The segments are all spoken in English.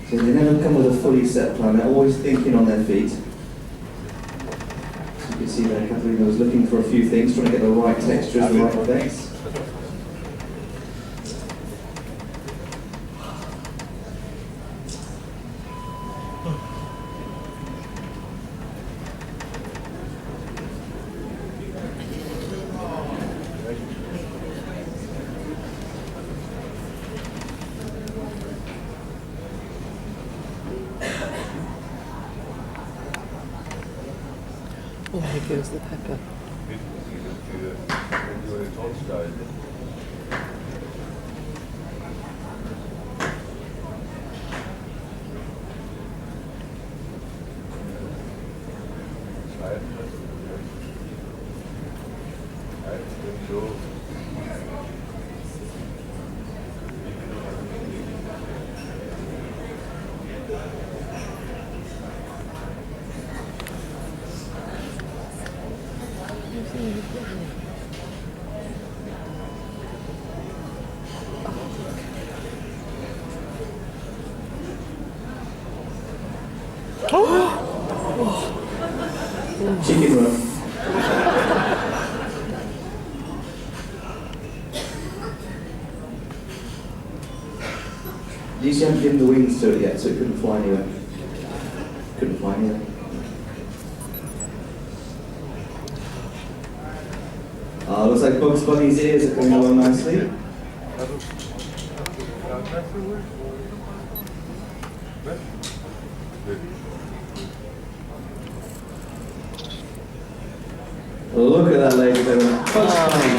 So they never come with a fully set plan, they're always thinking on their feet. So you can see there, Catalina was looking for a few things, trying to get the right textures, the right effects. Oh, here goes the pepper. Chicken roll. You see, haven't given the wings to it yet, so it couldn't fly anywhere. Couldn't fly anywhere. Looks like Bugs Bunny's ears are coming along nicely. Look at that, ladies and gentlemen. Bugs Bunny.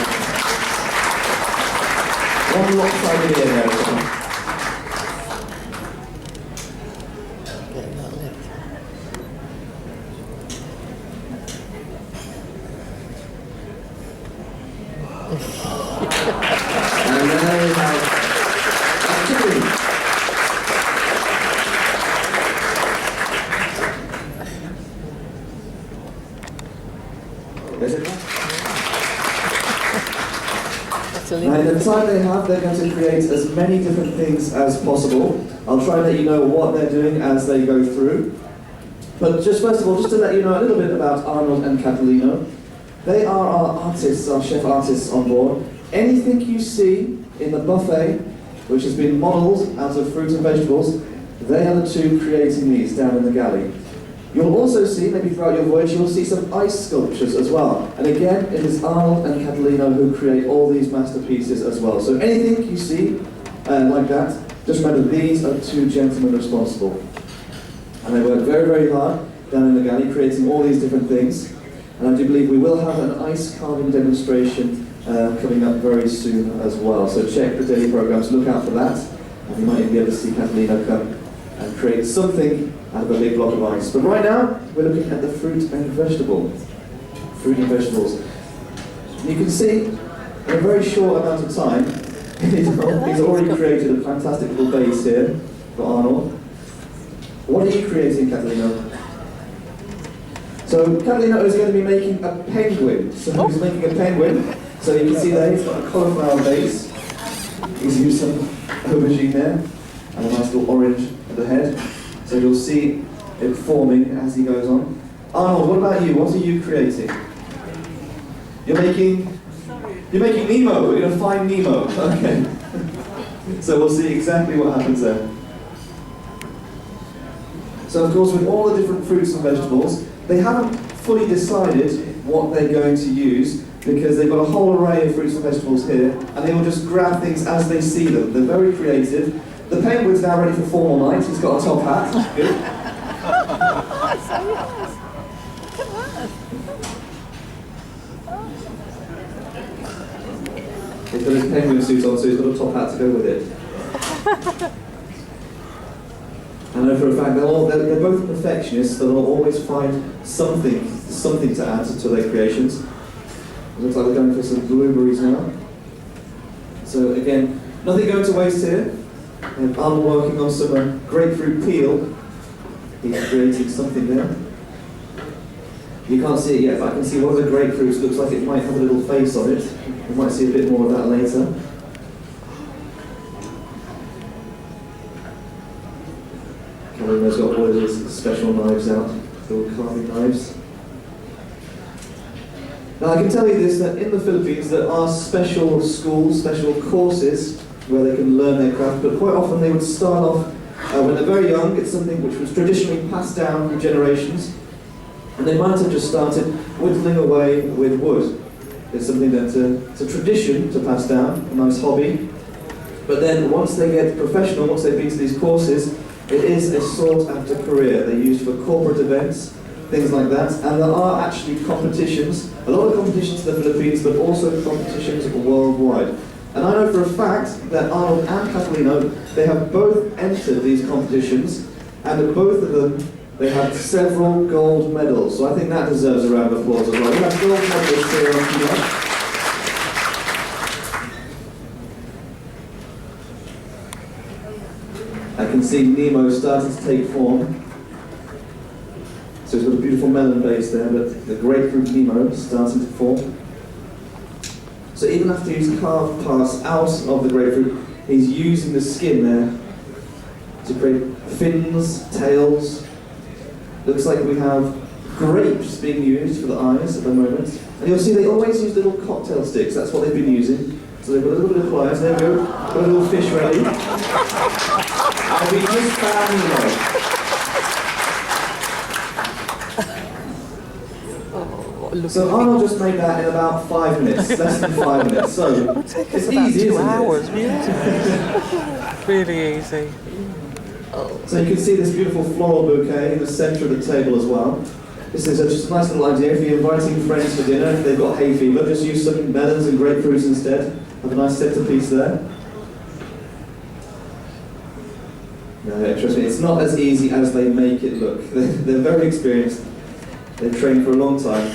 One lopsided ear there. And then we have chicken. There's it. Now, in the time they have, they're going to create as many different things as possible. I'll try and let you know what they're doing as they go through. But just first of all, just to let you know a little bit about Arnold and Catalina. They are our artists, our chef artists on board. Anything you see in the buffet, which has been modelled out of fruit and vegetables, they are the two creating these down in the galley. You'll also see, maybe throughout your voyage, you'll see some ice sculptures as well. And again, it is Arnold and Catalina who create all these masterpieces as well. So anything you see like that, just remember these are two gentlemen responsible. And they work very, very hard down in the galley, creating all these different things. And I do believe we will have an ice carving demonstration coming up very soon as well. So check the daily programs, look out for that. And you might even be able to see Catalina come and create something out of a big block of ice. But right now, we're looking at the fruit and vegetable. Fruit and vegetables. You can see, in a very short amount of time, he's already created a fantastic little base here for Arnold. What are you creating, Catalina? So Catalina is going to be making a penguin. So he's making a penguin. So you can see there, he's got a cauliflower base. He's used some aubergine there, and a nice little orange at the head. So you'll see it forming as he goes on. Arnold, what about you? What are you creating? You're making Nemo. You're going to find Nemo. Okay. So we'll see exactly what happens there. So of course, with all the different fruits and vegetables, they haven't fully decided what they're going to use because they've got a whole array of fruits and vegetables here, and they will just grab things as they see them. They're very creative. The penguin's now ready for formal night. He's got a top hat. Good. He's got his penguin suit on, so he's got a top hat to go with it. I know for a fact they're both perfectionists, so they'll always find something to add to their creations. It looks like they're going for some blueberries now. So again, nothing going to waste here. And I'm working on some grapefruit peel. He's creating something there. You can't see it yet, but I can see one of the grapefruits looks like it might have a little face on it. We might see a bit more of that later. And then there's got all of these special knives out, little carving knives. Now I can tell you this, that in the Philippines there are special schools, special courses where they can learn their craft, but quite often they would start off when they're very young. It's something which was traditionally passed down through generations, and they might have just started whittling away with wood. It's something that's a tradition to pass down, a nice hobby. But then once they get professional, once they've been to these courses, it is a sought after career. They're used for corporate events, things like that, and there are actually competitions, a lot of competitions in the Philippines, but also competitions worldwide. And I know for a fact that Arnold and Catalino, they have both entered these competitions, and at both of them, they have several gold medals. So I think that deserves a round of applause as well. We have gold medals here on here. I can see Nemo starting to take form. So he's got a beautiful melon base there, but the grapefruit Nemo starting to form. So even after he's carved parts out of the grapefruit, he's using the skin there to create fins, tails. Looks like we have grapes being used for the eyes at the moment. And you'll see they always use little cocktail sticks, that's what they've been using. So they've got a little bit of pliers, there we go, got a little fish ready. And we just found Nemo. So Arnold just made that in about 5 minutes, less than 5 minutes. So it's easy, isn't it? Really easy. So you can see this beautiful floral bouquet in the centre of the table as well. This is just a nice little idea if you're inviting friends for dinner, if they've got hay fever, just use some melons and grapefruits instead. Have a nice centrepiece there. No, trust me, it's not as easy as they make it look. They're very experienced. They've trained for a long time.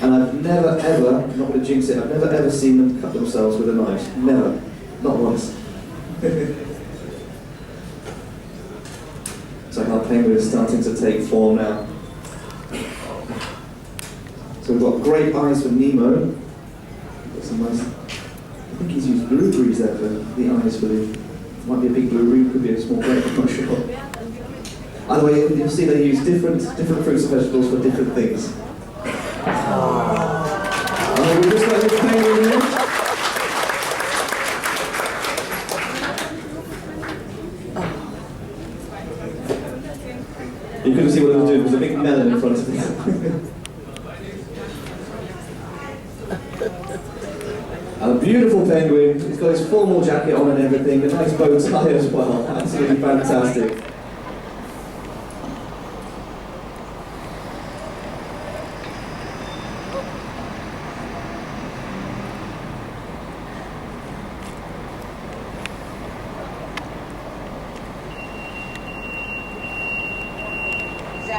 And I've never ever, I'm not going to jinx it, I've never ever seen them cut themselves with a knife. Never. Not once. So our penguin is starting to take form now. So we've got great eyes for Nemo. Got some nice, I think he's used blueberries there for the eyes for the, might be a big blueberry, could be a small grape, I'm not sure. Either way, you'll see they use different fruits and vegetables for different things. We just got this penguin here. You couldn't see what it was doing, there was a big melon in front of me. A beautiful penguin, he's got his formal jacket on and everything, a nice bow tie as well, absolutely fantastic.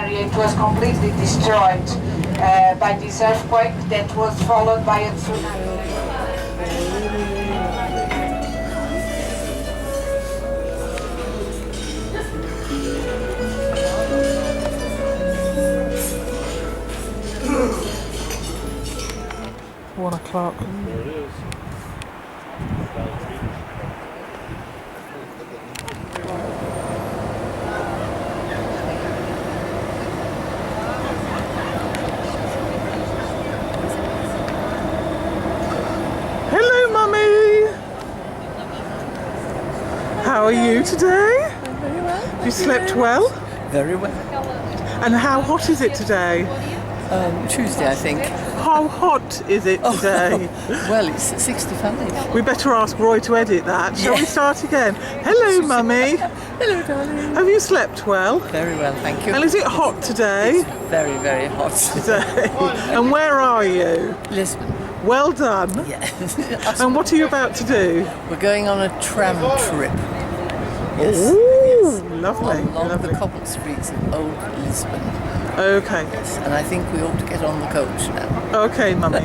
It was completely destroyed by this earthquake that was followed by a tsunami. One o'clock. There it is. Hello, Mummy. How are you today? Very well. You slept well? Very well. And how hot is it today? Tuesday, I think. How hot is it today? Well, it's 65. We better ask Roy to edit that. Shall we start again? Hello, Mummy. Hello, darling. Have you slept well? Very well, thank you. And is it hot today? Very, very hot. Today. And where are you? Lisbon. Well done. Yeah. And what are you about to do? We're going on a tram trip. Yes. Ooh, lovely. Along Lovely. the cobbled streets of old Lisbon. Okay. Yes. And I think we ought to get on the coach now. Okay, Mummy.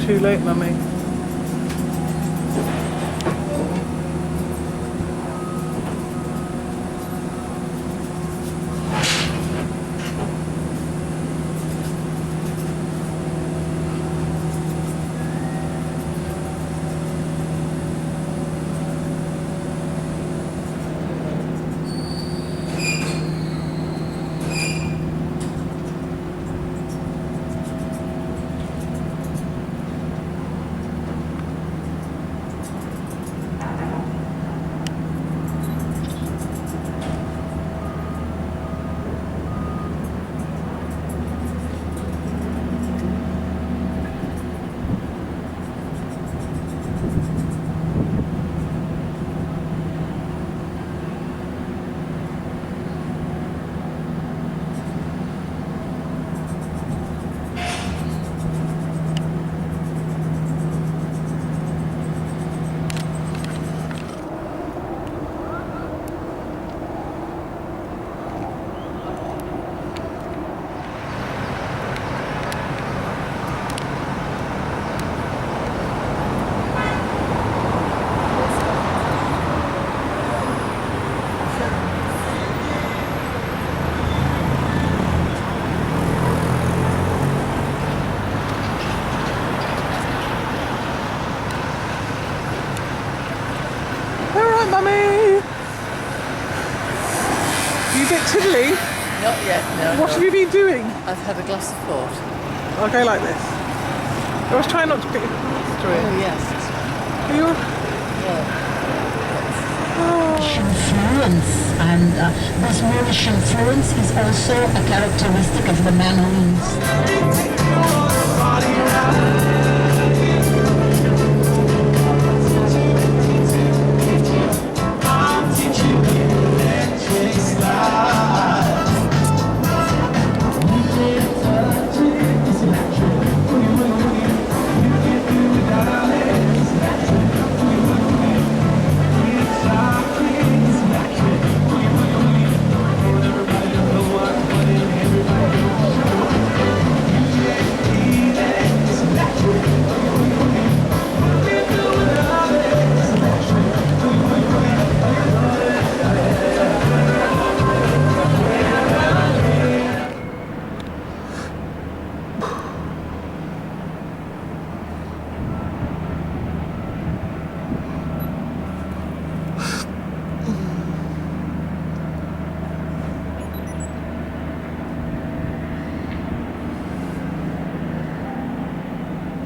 Too late, Mummy. Mummy! You get tiddly? Not yet, no. What have you been doing? I've had a glass of port. I'll go like this. I was trying not to get your hands through it. Oh, yes. Are you? Moorish influence, and this Moorish influence is also a characteristic of the Manoans.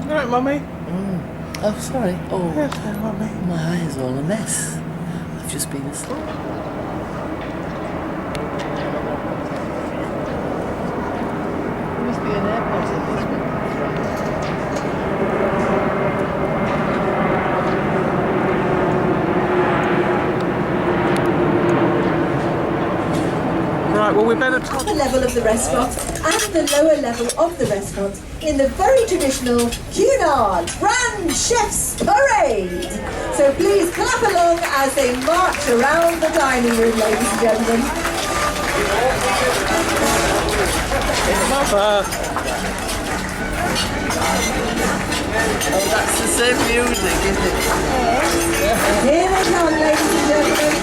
All right, Mummy. Oh, sorry. Oh, Yes, Mummy. my eye is all a mess. I've just been asleep. There must be an airport in this one. Right, well, we better talk. upper level of the restaurant and the lower level of the restaurant in the very traditional Cunard Grand Chef's Parade. So please clap along as they march around the dining room, ladies and gentlemen. Mother. Oh, that's the same music, isn't it? Here they come, ladies and gentlemen.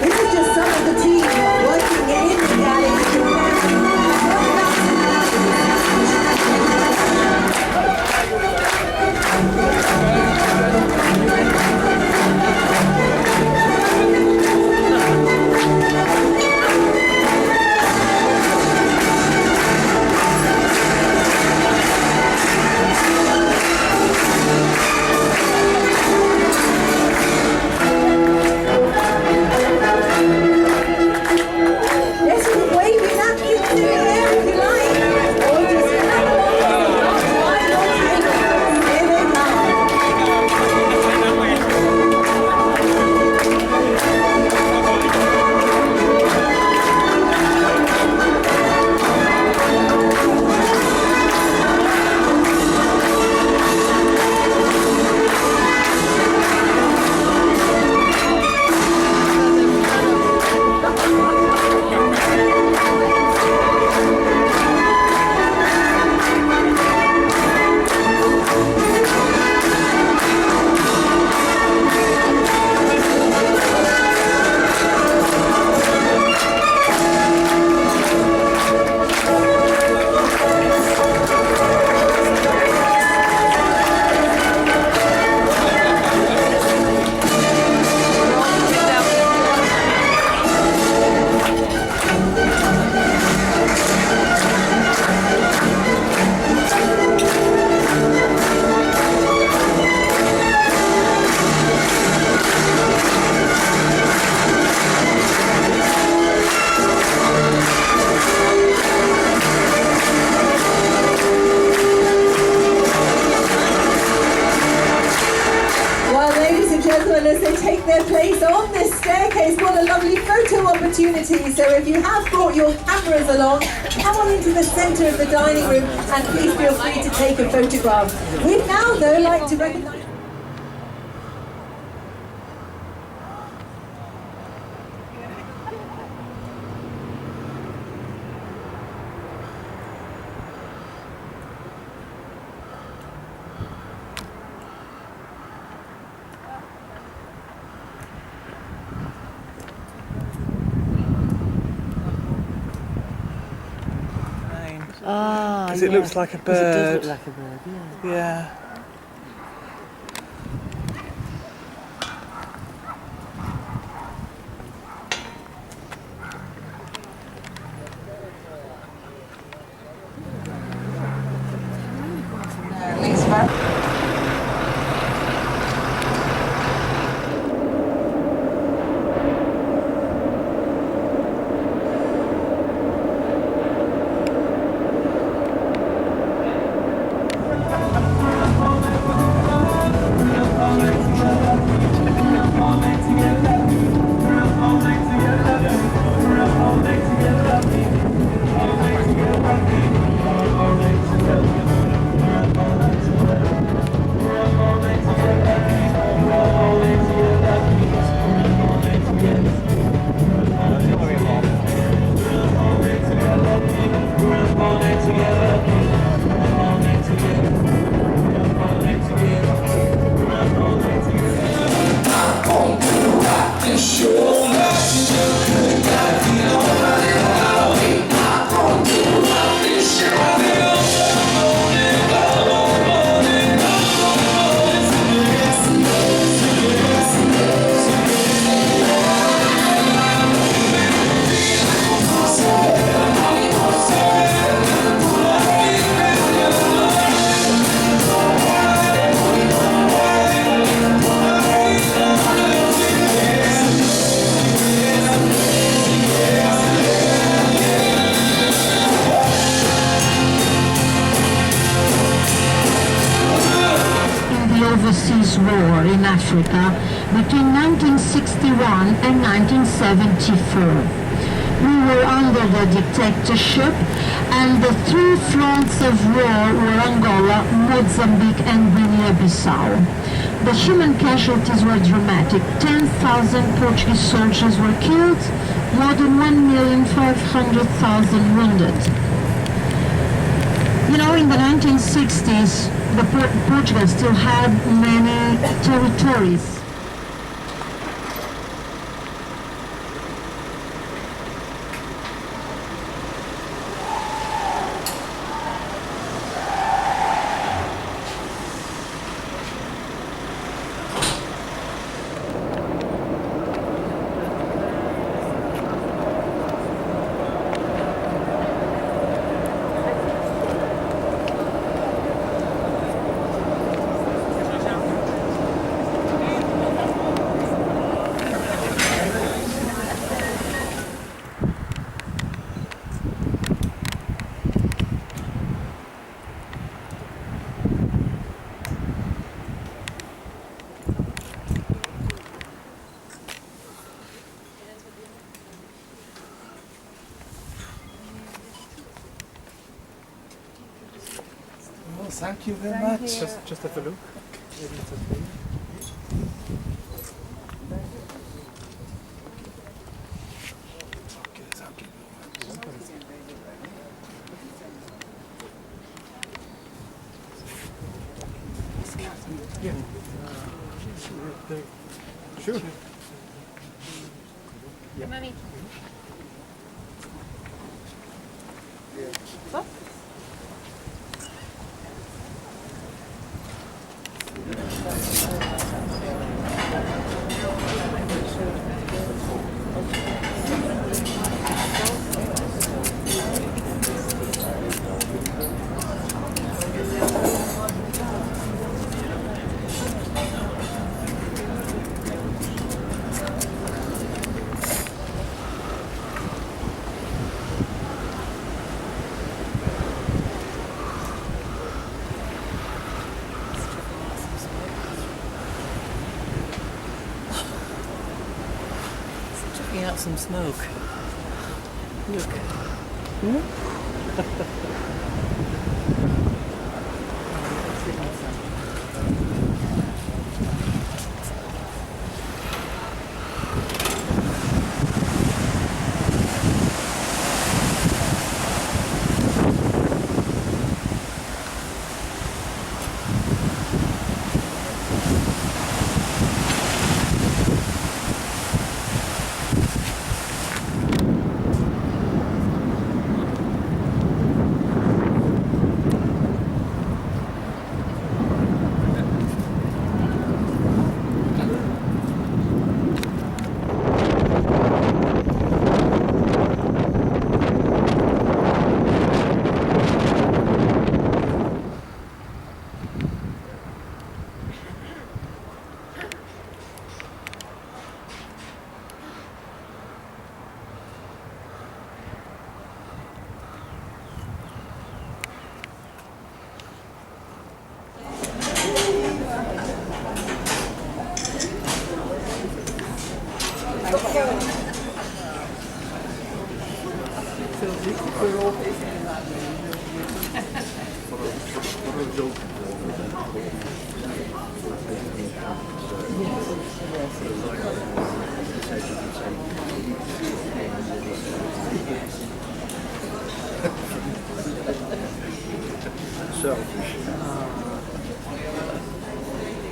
This is just some of the team working in the galley to prepare to take their place on this staircase. What a lovely photo opportunity. So if you have brought your cameras along, come on into the centre of the dining room and please feel free to take a photograph. We'd now, though, like to recognise... Ah, Because it looks like a bird. It does look like a bird, yeah. Yeah. Lisbon. Overseas war in Africa between 1961 and 1974. We were under the dictatorship and the three fronts of war were Angola, Mozambique and Guinea-Bissau. The human casualties were dramatic. 10,000 Portuguese soldiers were killed, more than 1,500,000 wounded. You know, in the 1960s, Portugal still had many territories. Thank you very much. Just have a look. Maybe it's okay. Okay, thank you very much. Sure. Mommy. puffing out some smoke. Look.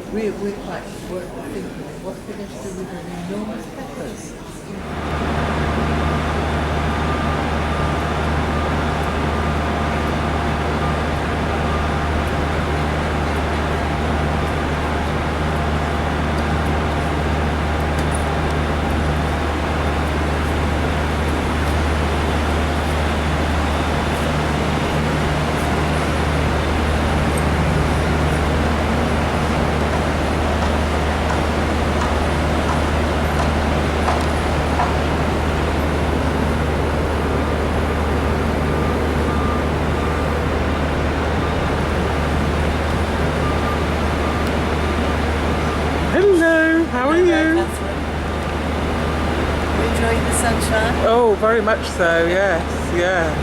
We're thinking, what are we going to do with the enormous peppers? Hello, how are you? Catherine. Are you enjoying the sunshine? Oh, very much so, yes, yes.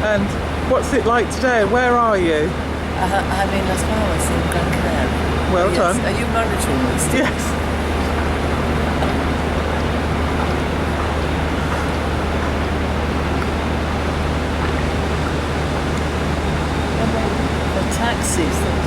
And what's it like today? Where are you? I'm in Las Palmas in Gran Canaria. Well Yes. done. Are you monitoring these things? Yes. The taxis that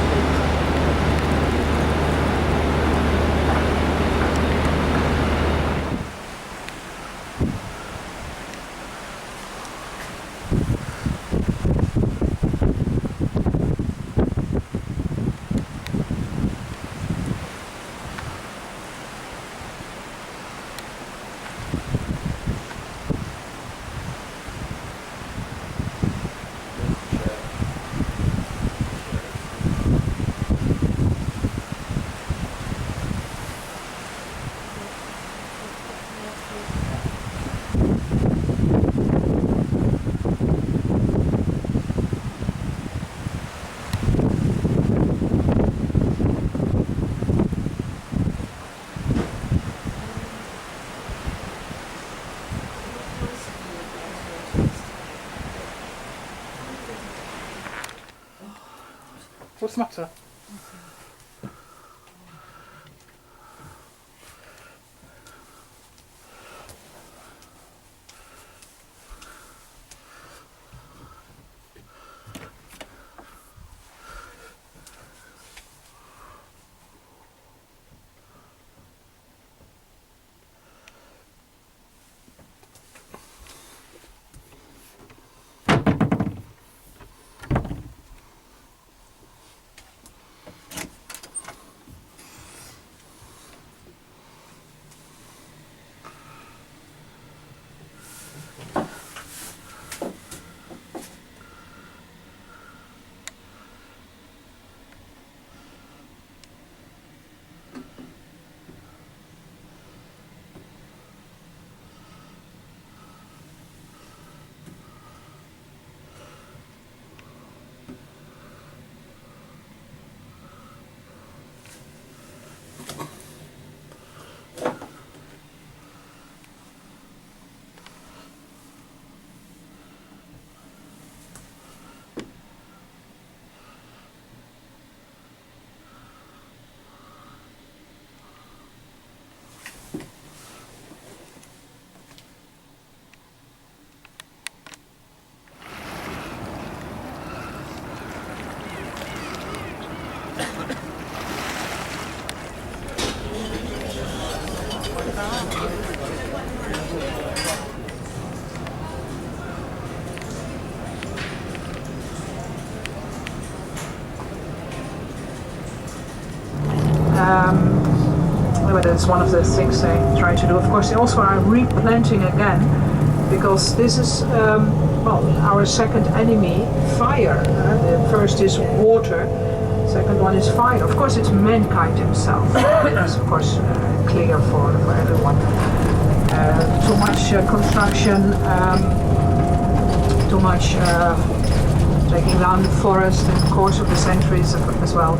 What's the matter? But it's one of the things they try to do. Of course, they also are replanting again, because this is well, our second enemy, fire. The first is water, second one is fire. Of course, it's mankind himself. That's of course clear for everyone. Too much construction, too much taking down the forest in the course of the centuries as well.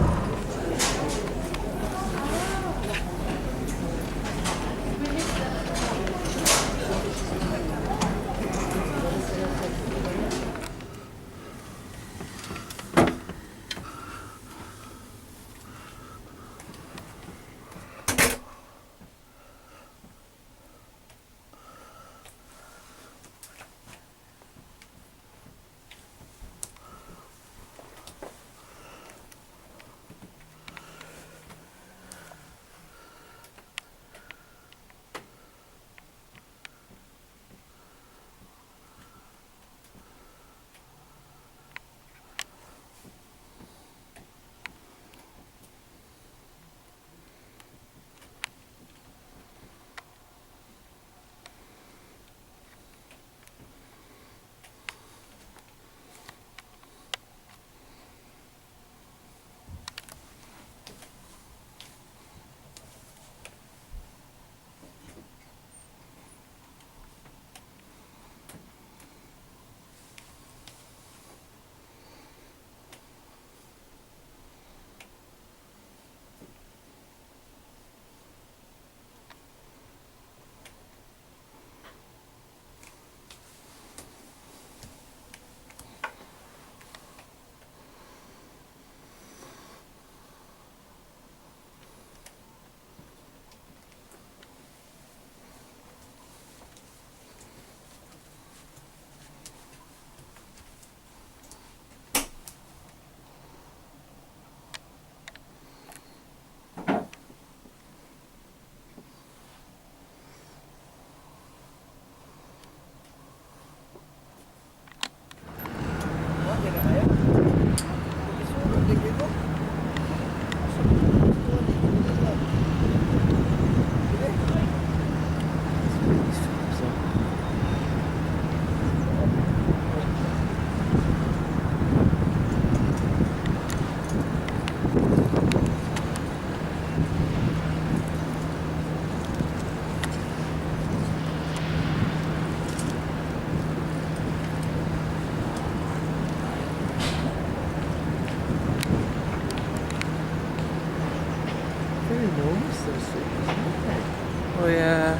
Oh yeah.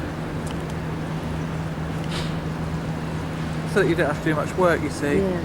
So that you don't have to do much work, you see. Yeah.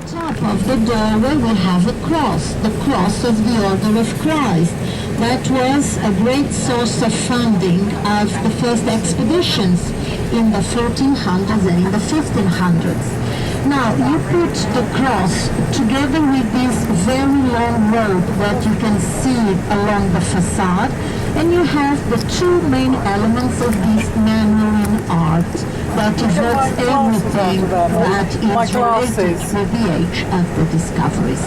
Top of the doorway we have a cross, the cross of the Order of Christ. That was a great source of funding of the first expeditions in the 1400s and in the 1500s. Now, you put the cross together with this very long rope that you can see along the facade. And you have the two main elements of this manual art that evokes everything that is related to the age of the discoveries.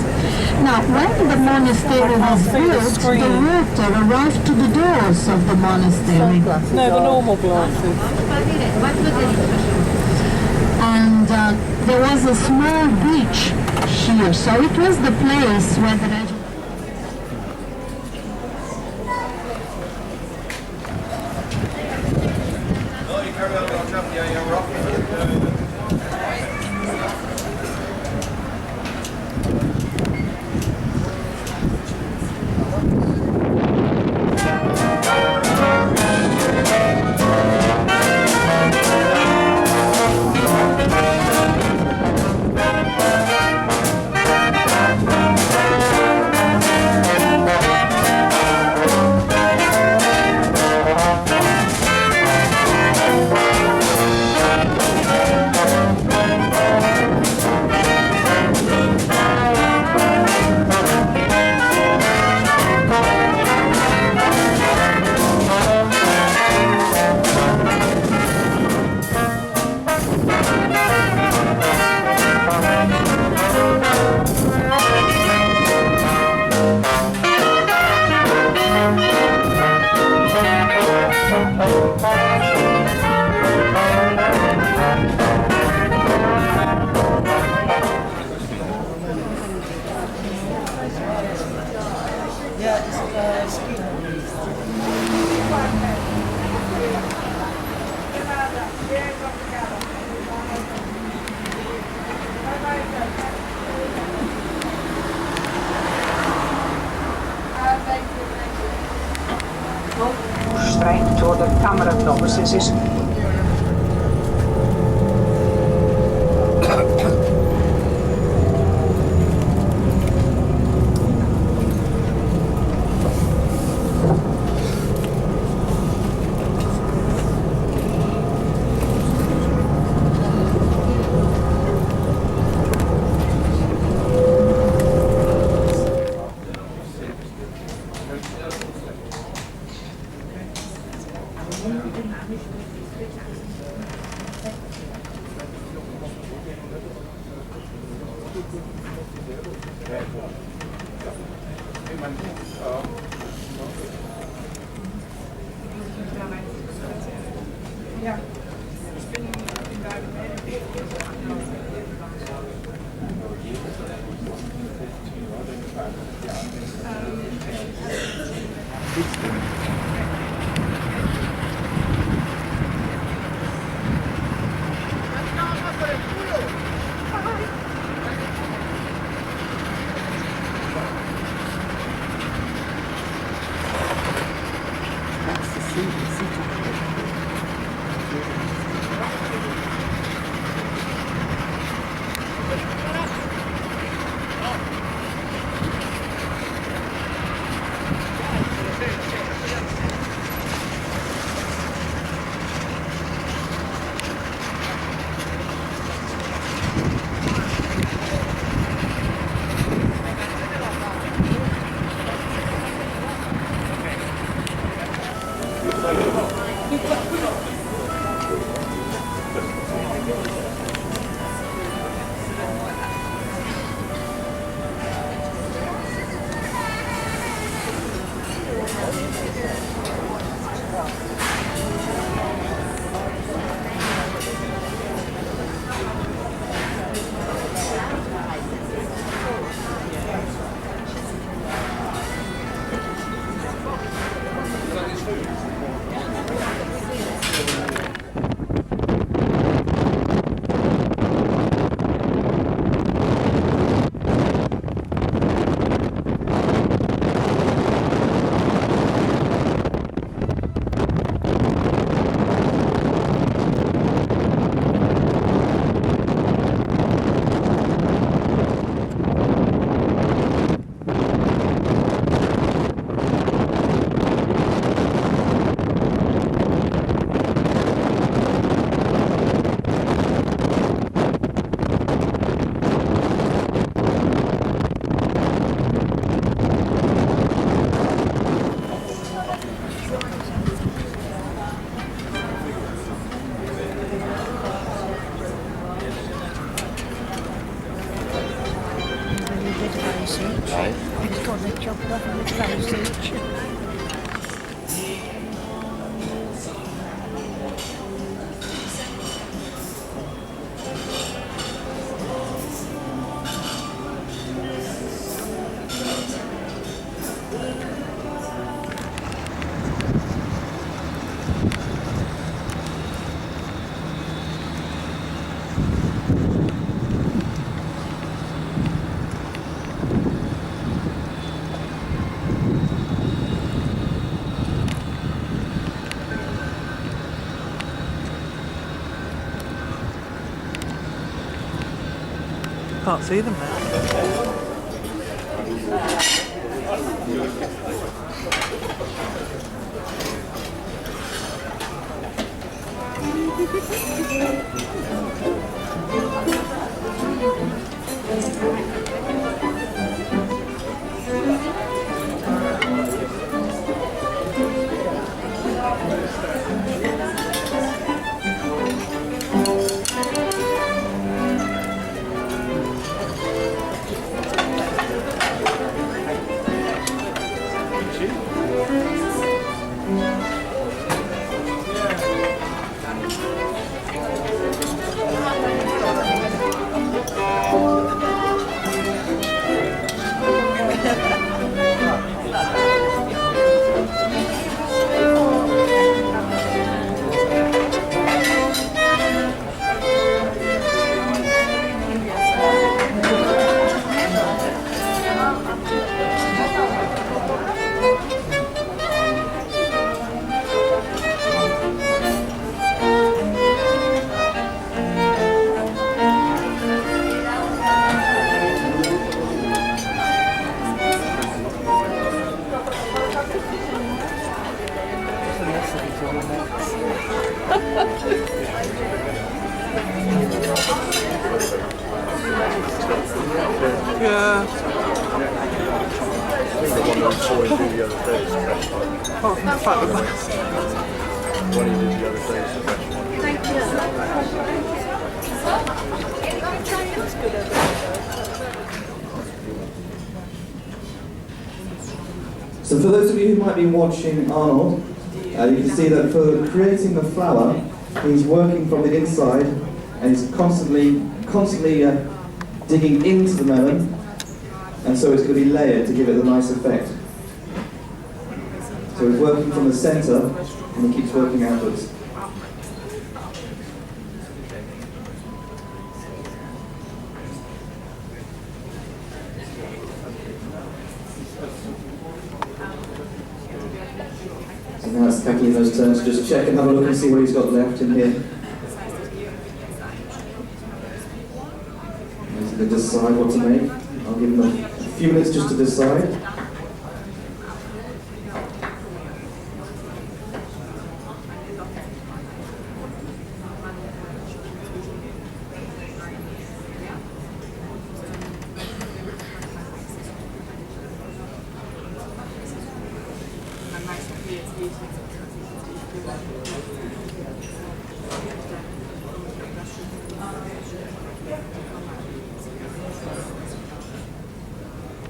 Now, when the monastery was built, the water arrived to the doors of the monastery. No, the normal glasses. And there was a small beach here, so it was the place where the Streng door de cameranobbers is Can't see them now. Yeah. I think the one that we saw him do the other day is the best one. Apart from the fact that The one he did the other day is the best one. So for those of you who might be watching Arnold, you can see that for creating the flower, he's working from the inside and he's constantly digging into the melon, and so it's going to be layered to give it a nice effect. So he's working from the centre and he keeps working outwards. So now it's Kathleen turn to just check and have a look and see what he's got left in here. He's going to decide what to make. I'll give him a few minutes just to decide.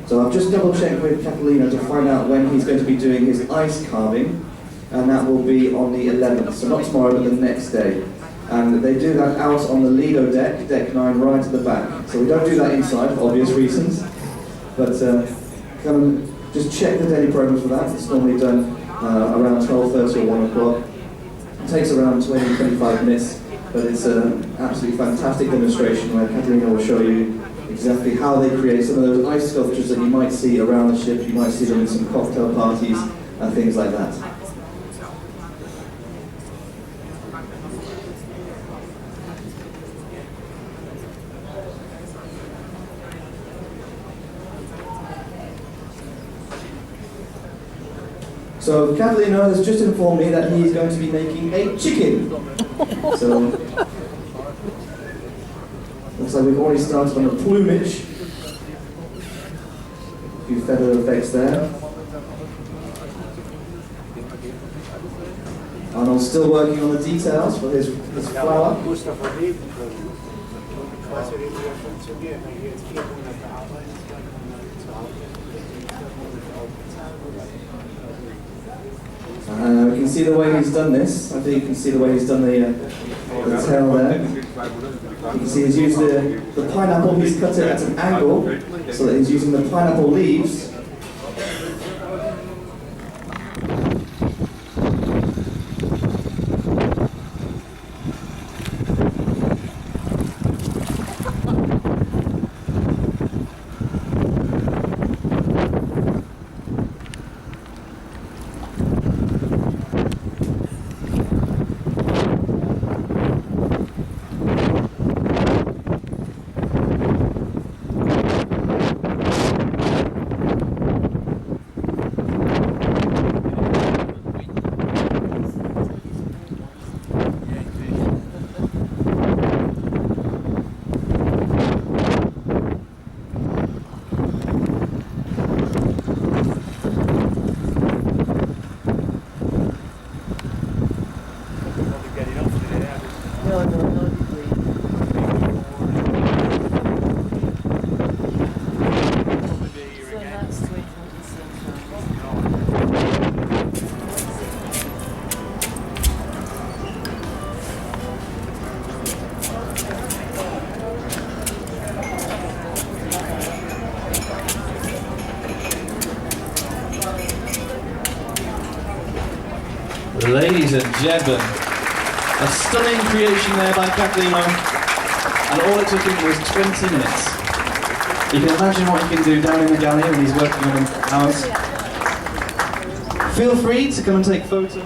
So I've just double checked with Catalina to find out when he's going to be doing his ice carving, and that will be on the 11th, so not tomorrow but the next day. And they do that out on the Lido deck, deck 9, right at the back. So we don't do that inside for obvious reasons, but come and just check the daily program for that. It's normally done around 12:30 or 1 o'clock. It takes around 20-25 minutes, but it's an absolutely fantastic demonstration where Catalina will show you exactly how they create some of those ice sculptures that you might see around the ship. You might see them in some cocktail parties and things like that. So Catalina has just informed me that he's going to be making a chicken. So looks like we've already started on the plumage. A few feather effects there. Arnold's still working on the details for his flower. We can see the way he's done this. I think you can see the way he's done the tail there. You can see he's used the pineapple, he's cut it at an angle, so that he's using the pineapple leaves. Ladies and gentlemen, a stunning creation there by Kathleen, and all it took him was 20 minutes. You can imagine what he can do down in the gallery when he's working on hours. Feel free to come and take photos.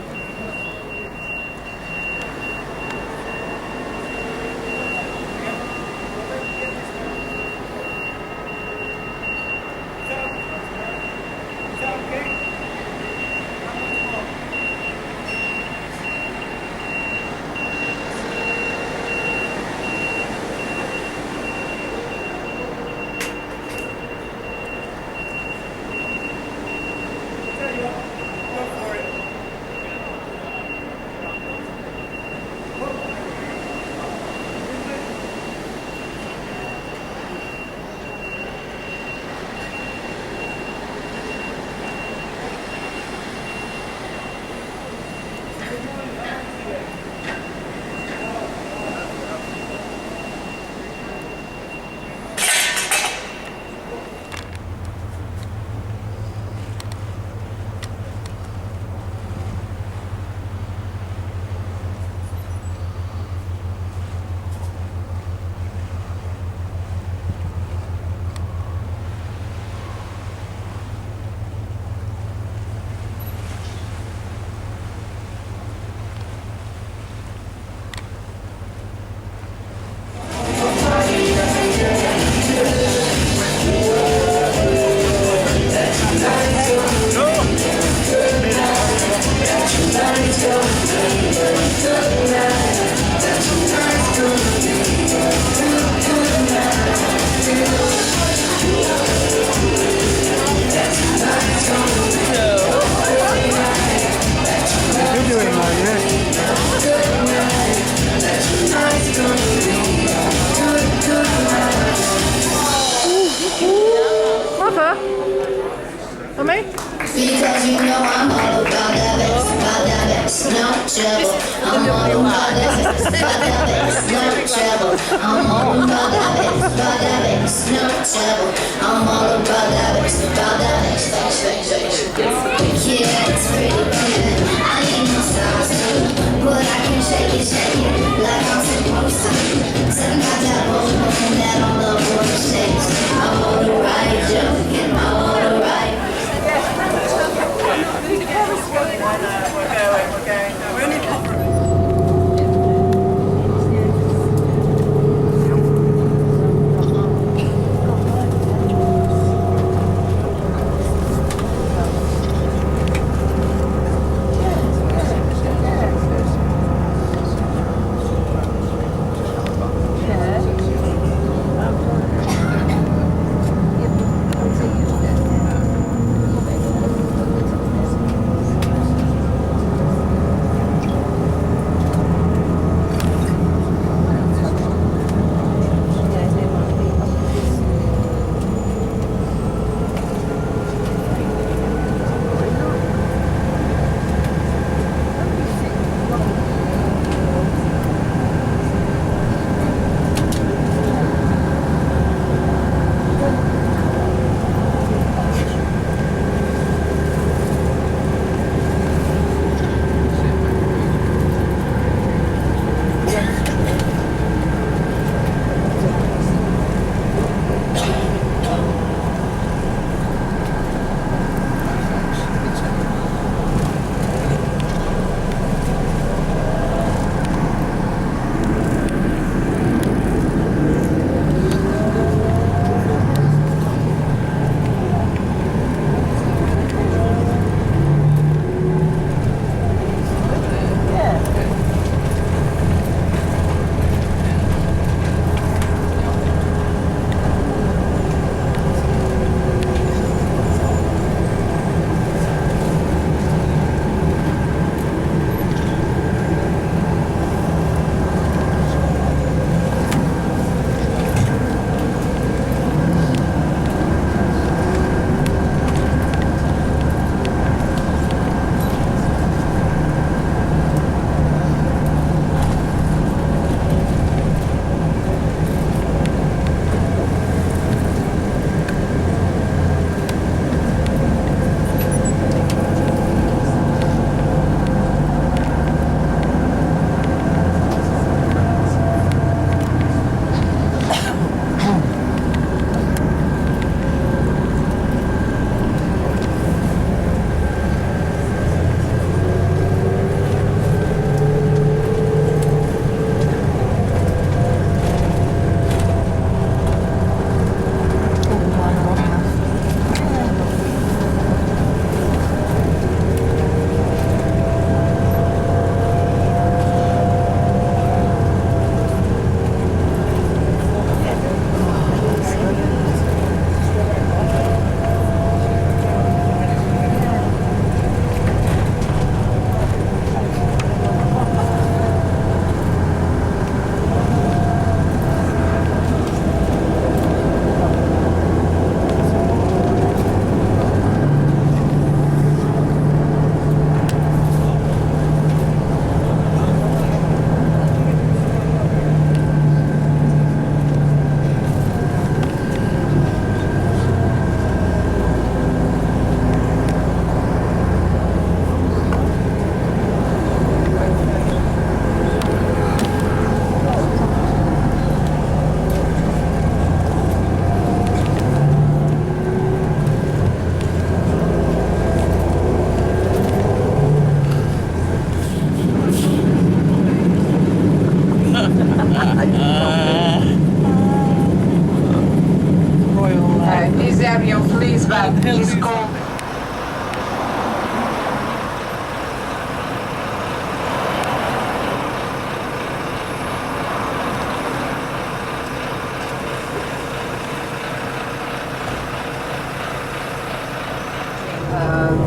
Royal This area of Lisbon is called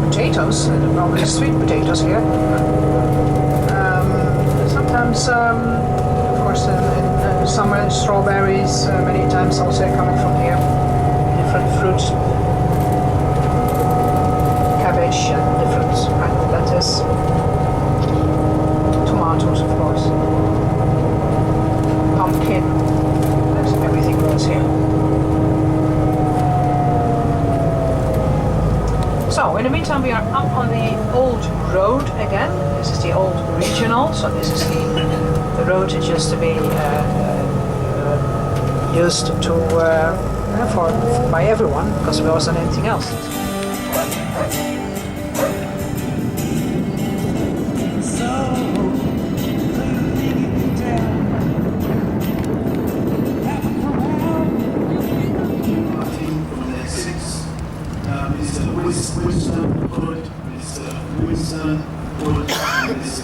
potatoes, probably sweet potatoes here. Sometimes, of course, in summer, strawberries, many times also coming from here. Different fruits, cabbage, and different kind of lettuce. Tomatoes, of course. Pumpkin. Everything grows here. So, in the meantime, we are up on the old road again. This is the old regional, so this is the road that used to be used to by everyone, because there wasn't anything else.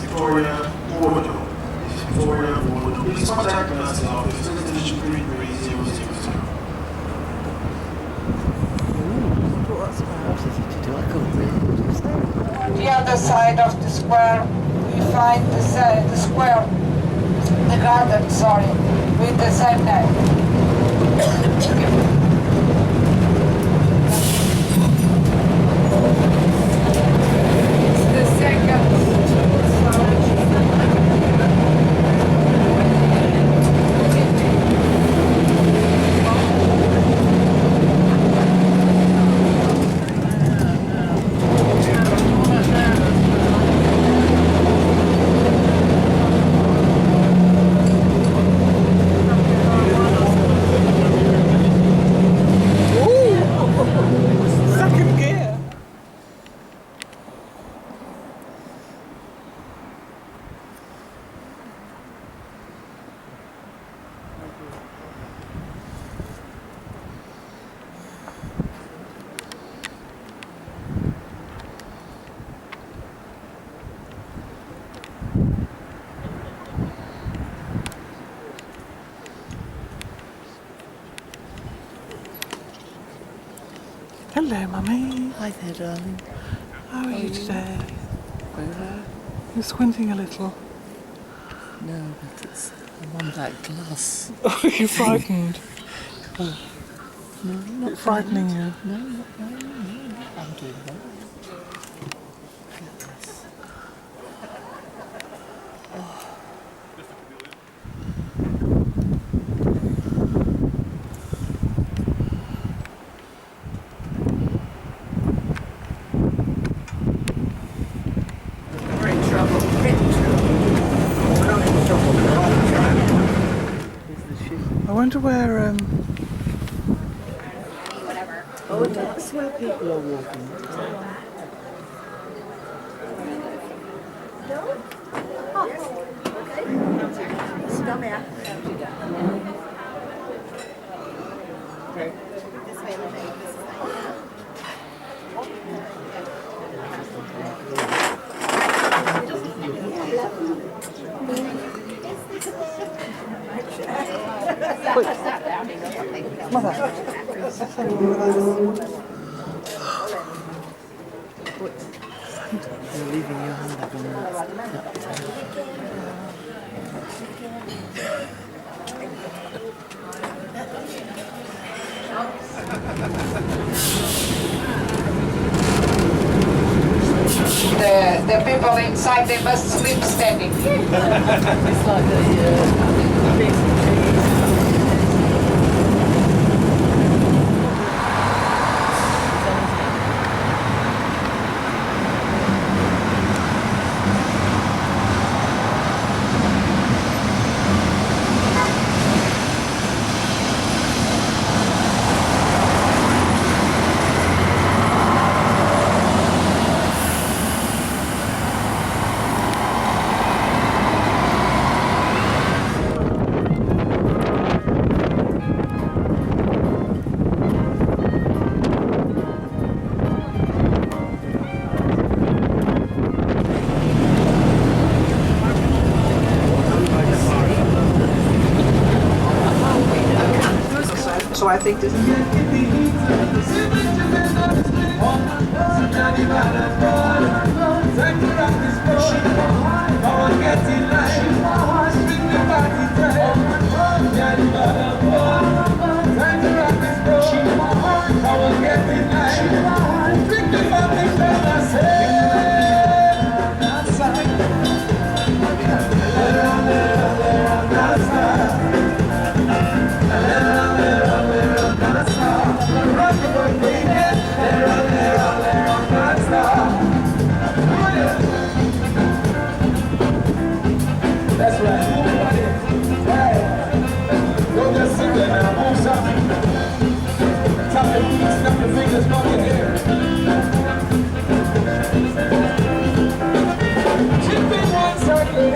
Victoria Bordeaux. Victoria Bordeaux. Please contact us at office 333000. the other side of the square. We find the square, the garden, sorry, with the same name. Hello, Mummy. Hi there, darling. How are you today? Very well. You're squinting a little. No, but it's I'm on that glass. Oh, you're frightened. No, not It's frightening you. No, not no. I'm doing well. Look at this. I wonder where, Oh, that's where people are walking. You're leaving your handbag on The people inside, they must sleep standing. It's like the so I think this is That's right. Don't just sit there now, move something. Tap your feet, snap your fingers, bump your hair. Chipping one circle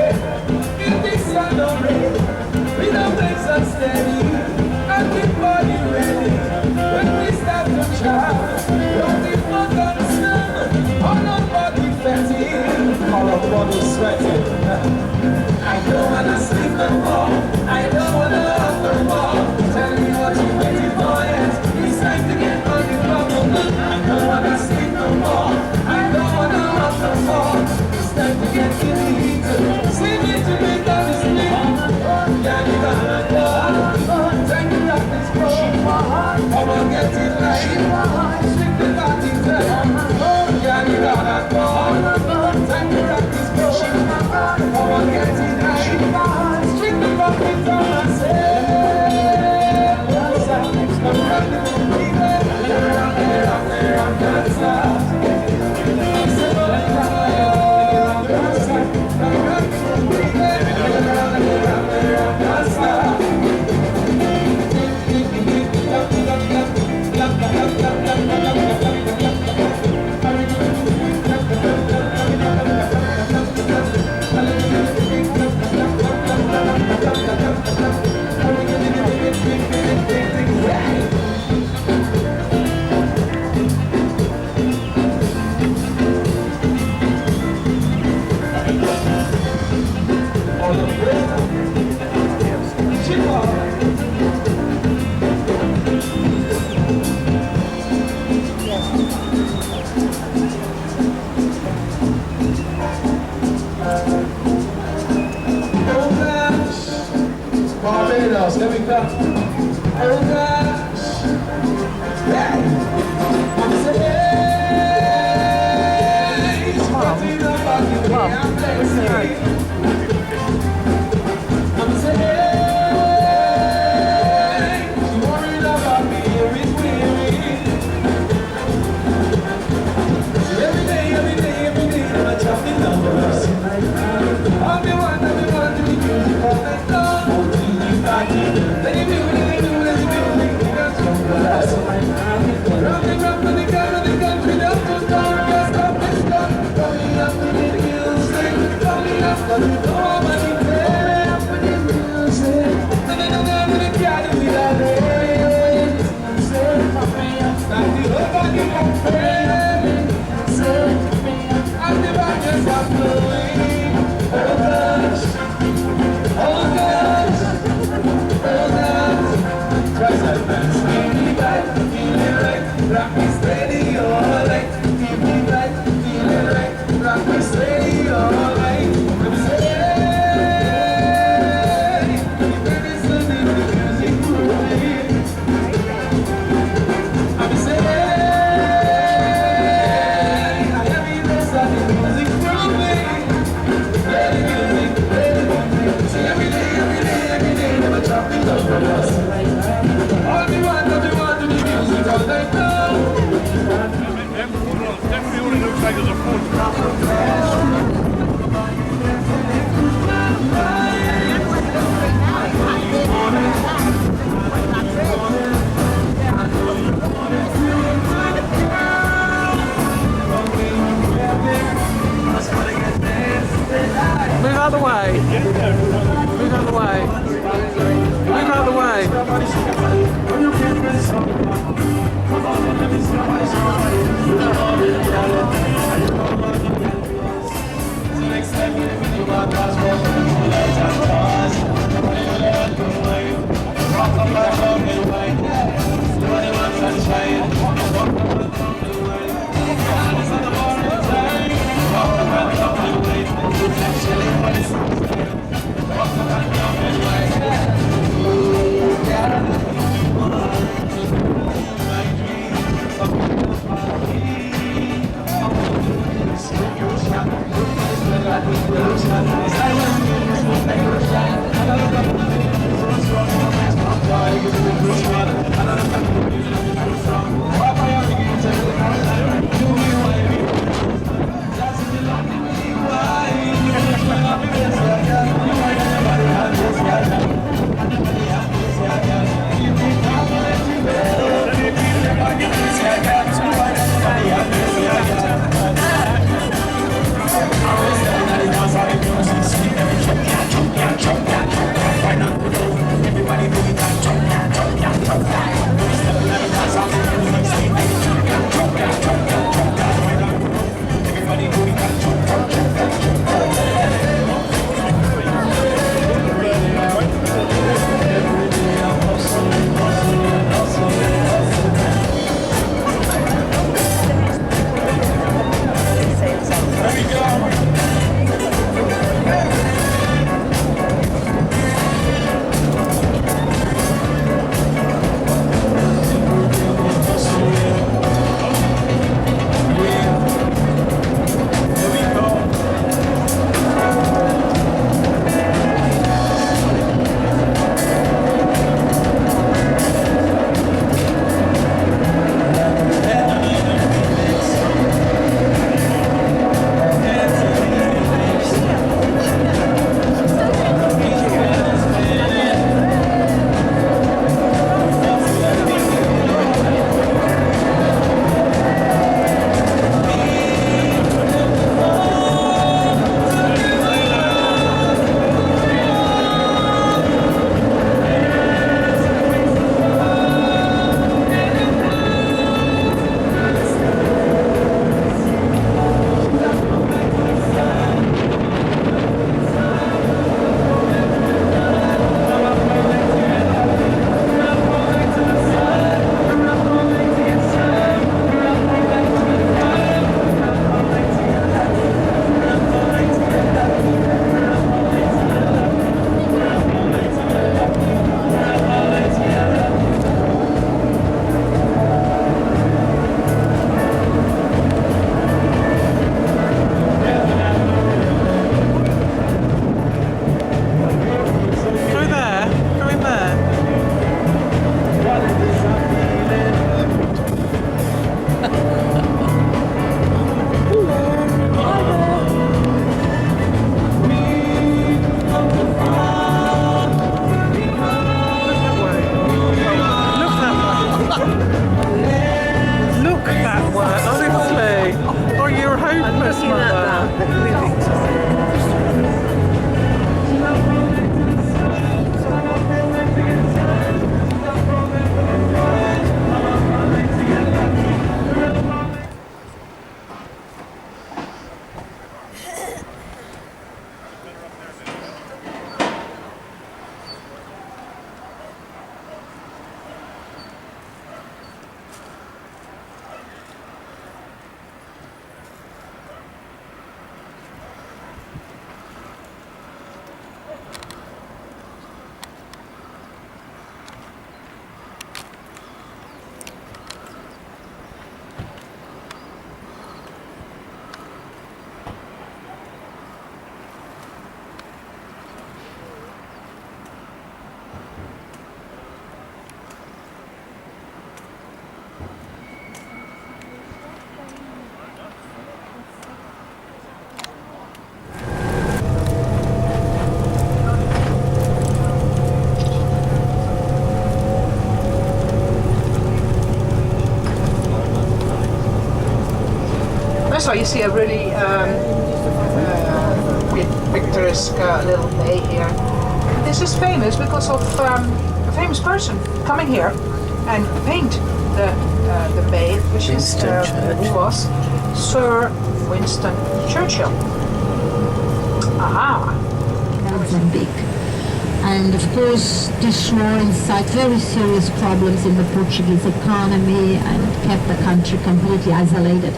in this sun of rain. We don't place us steady and keep body ready. When we start to charge, don't be fun on the sun. All our body fatty, all our body sweating. I don't wanna sleep no more. I don't wanna laugh no more. Tell me what you waiting for yet. It's time to get on the bubble. I don't wanna sleep no more. I don't wanna laugh no more. It's time to get in the heat. Sleep it to me down the sleep. Yeah, you gotta go. Take it up and scroll. Come on, get it right. Sleep the body down. Yeah, you gotta go. Take it up and scroll. Come on, get it right. Street the bucket down and say, what's up? I'm running with me, Barbados, here we go. Oh gosh. Hey. I'm saying, hey, it's nothing about the way I'm playing. I'm saying, hey, you worried about me, you're weary. Every day, I'm chopping numbers. I'm the one to be music all night long. Then you do, so you see a really picturesque little bay here. This is famous because of a famous person coming here and paint the bay, which is who was Sir Winston Churchill. Aha! Mozambique. And of course, this war incited very serious problems in the Portuguese economy and kept the country completely isolated.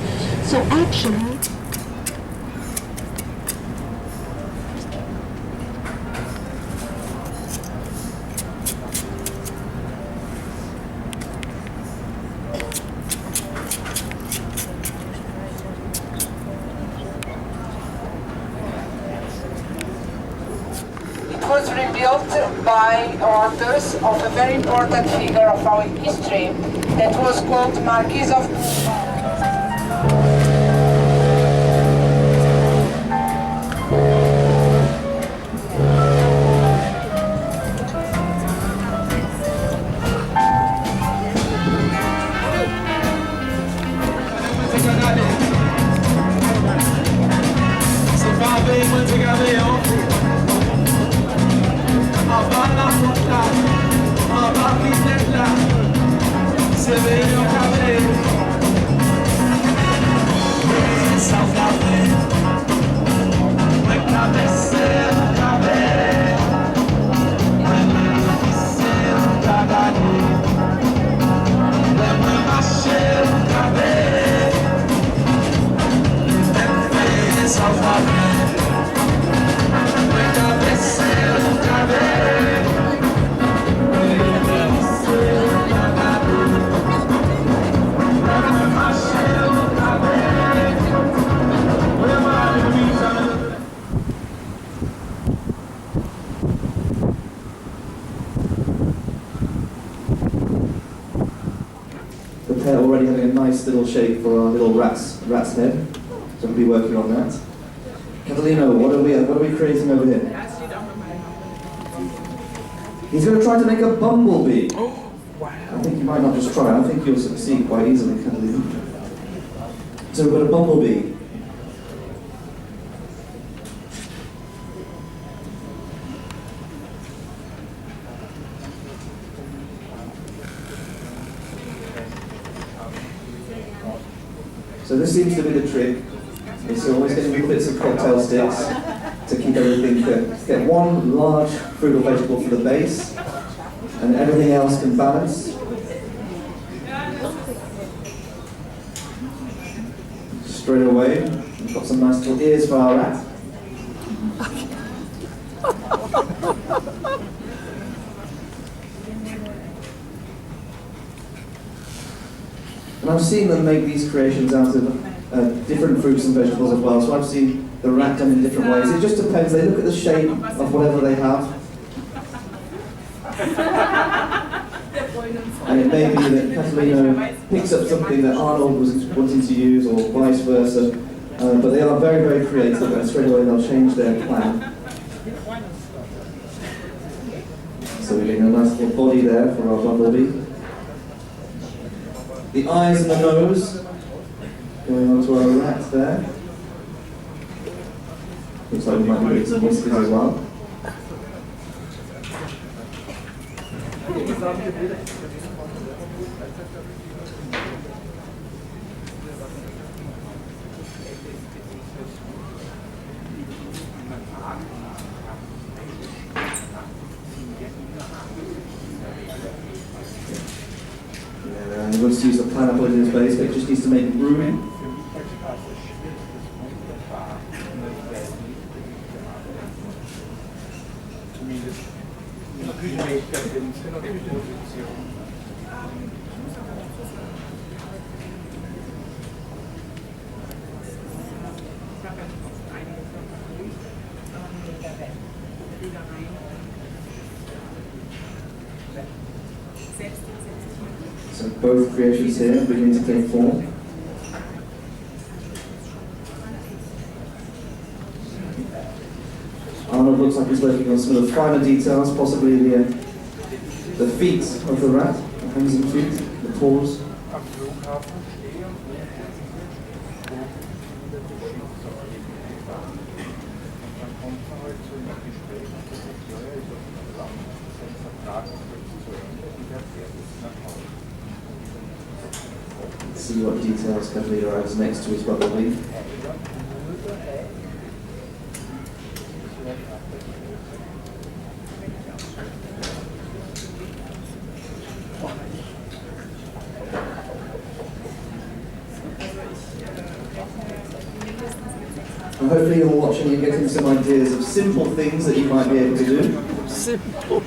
So actually, was rebuilt by orders of a very important figure of our history that was called Marquis of already having a nice little shape for our little rat's head, so we'll be working on that. Catalino, what are we creating over here? He's going to try to make a bumblebee. Oh, wow. I think you might not just try, I think you'll succeed quite easily, Catalino. So we've got a bumblebee. So this seems to be the trick. It's always getting little bits of cocktail sticks to keep everything get one large fruit or vegetable for the base, and everything else can balance. Straight away, we've got some nice little ears for our rat. And I've seen them make these creations out of different fruits and vegetables as well, so I've seen the rat done in different ways. It just depends, they look at the shape of whatever they have. And it may be that Catalino picks up something that Arnold was wanting to use, or vice versa. But they are very, very creative, and straight away they'll change their plan. So we're getting a nice little body there for our bumblebee. The eyes and the nose going on to our rat there. Looks like we might be doing some whiskers as well. He wants to use the pineapple in his base, but it just needs to make room. So both creations here begin to take form. Arnold looks like he's working on some of the finer details, possibly the feet of the rat, the hands and feet, the paws. See what details Kathleen arrives next to his bumblebee. And hopefully you're watching and getting some ideas of simple things that you might be able to do. Simple.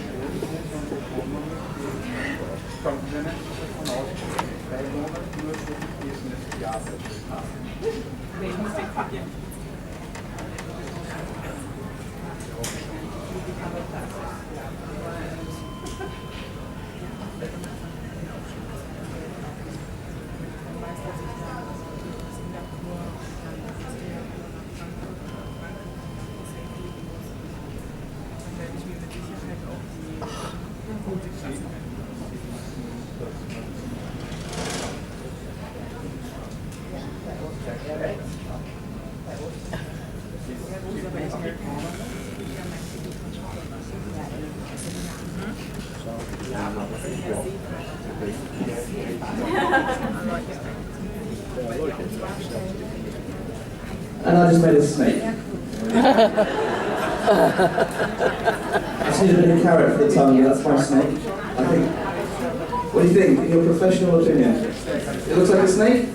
And I just made a snake. I just need a bit of carrot for the tongue, that's my snake. I think. What do you think, in your professional opinion? It looks like a snake?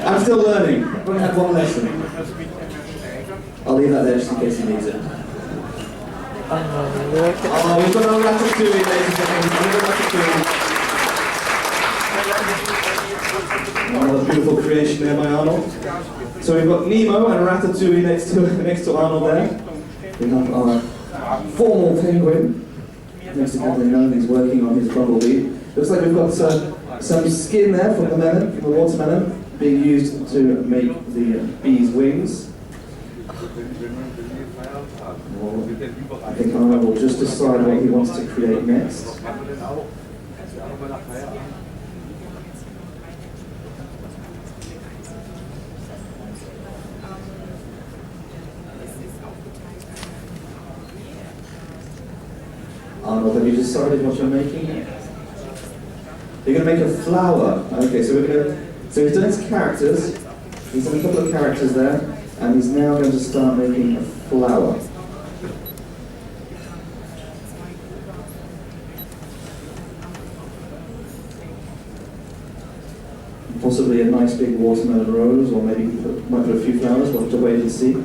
I'm still learning. I've only had one lesson. I'll leave that there just in case he needs it. Oh, we've got our ratatouille, ladies and gentlemen. We've got ratatouille. Another beautiful creation there by Arnold. So we've got Nemo and Ratatouille next to Arnold there. We have our formal penguin next to Kathleen. He's working on his bumblebee. Looks like we've got some skin there from the melon, from the watermelon, being used to make the bee's wings. Well, I think Arnold will just decide what he wants to create next. Arnold, have you decided what you're making? You're going to make a flower. Okay, so he's done his characters. He's done a couple of characters there, and he's now going to start making a flower. Possibly a nice big watermelon rose, or maybe might put a few flowers. We'll have to wait and see.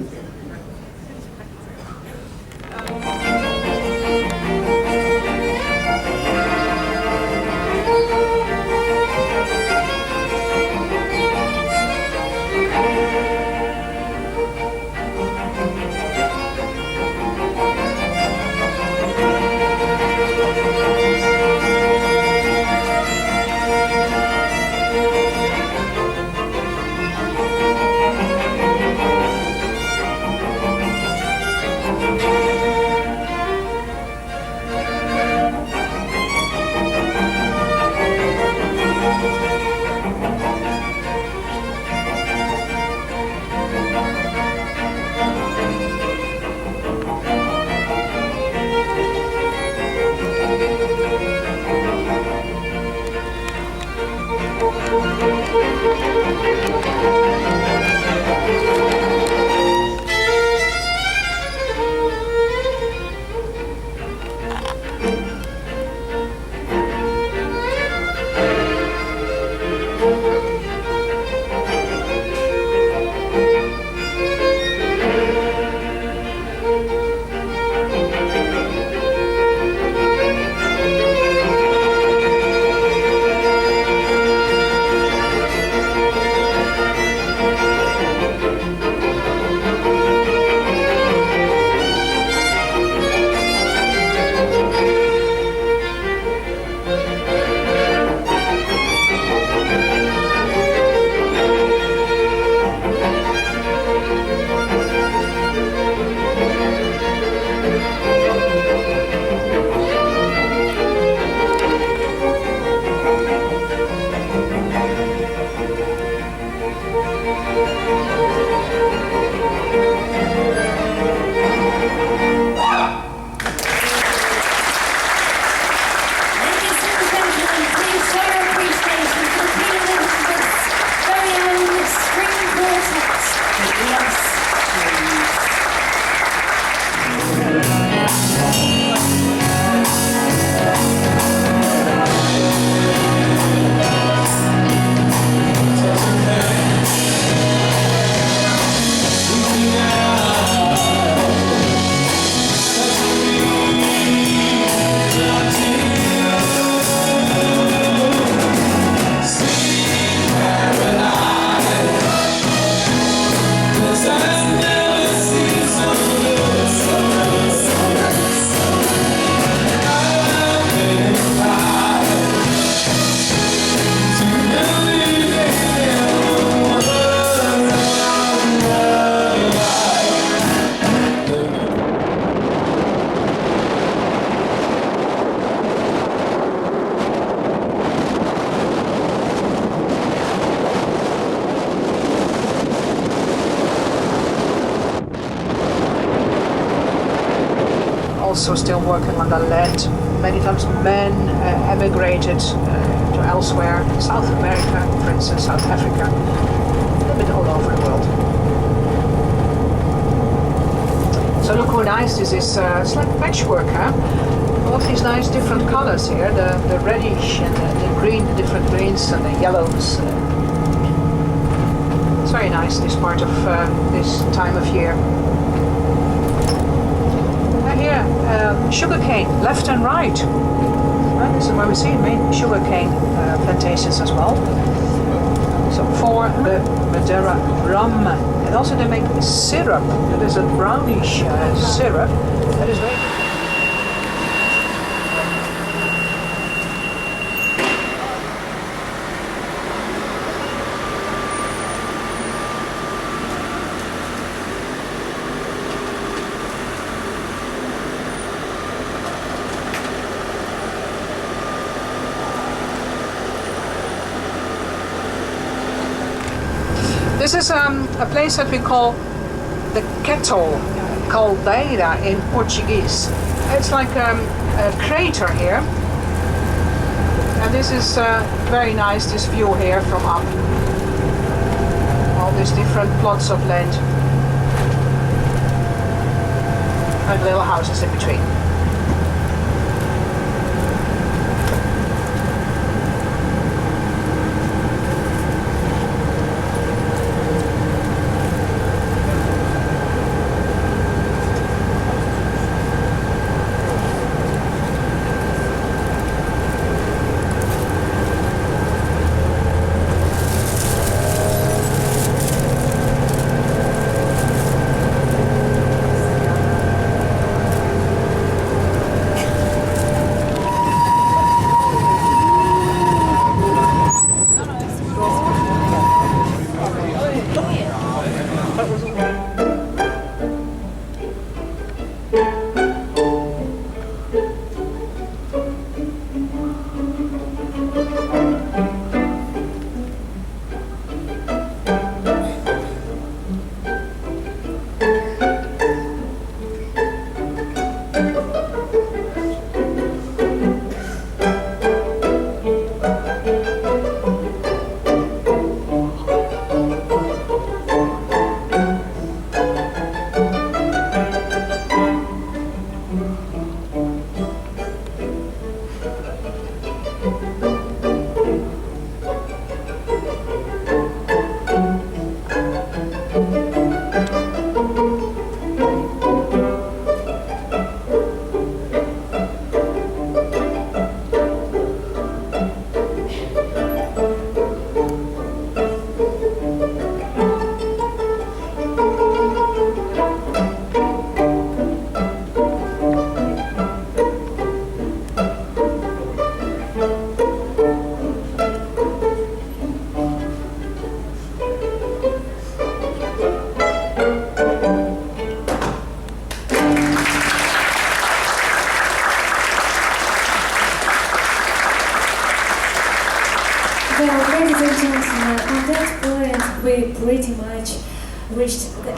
also still working on the land. Many times men emigrated to elsewhere, South America, for instance, South Africa, a little bit all over the world. So look how nice this is. It's like patchwork, huh? All of these nice different colors here, the reddish and the green, the different greens and the yellows. It's very nice, this part of this time of year. Here, sugarcane, left and right. This is where we see main sugarcane plantations as well. So for the Madeira rum, and also they make syrup. It is a brownish syrup that is very. This is a place that we call the Kettle Caldeira in Portuguese. It's like a crater here. And this is very nice, this view here from up. All these different plots of land. And little houses in between. Well, ladies and gentlemen, at that point we pretty much reached the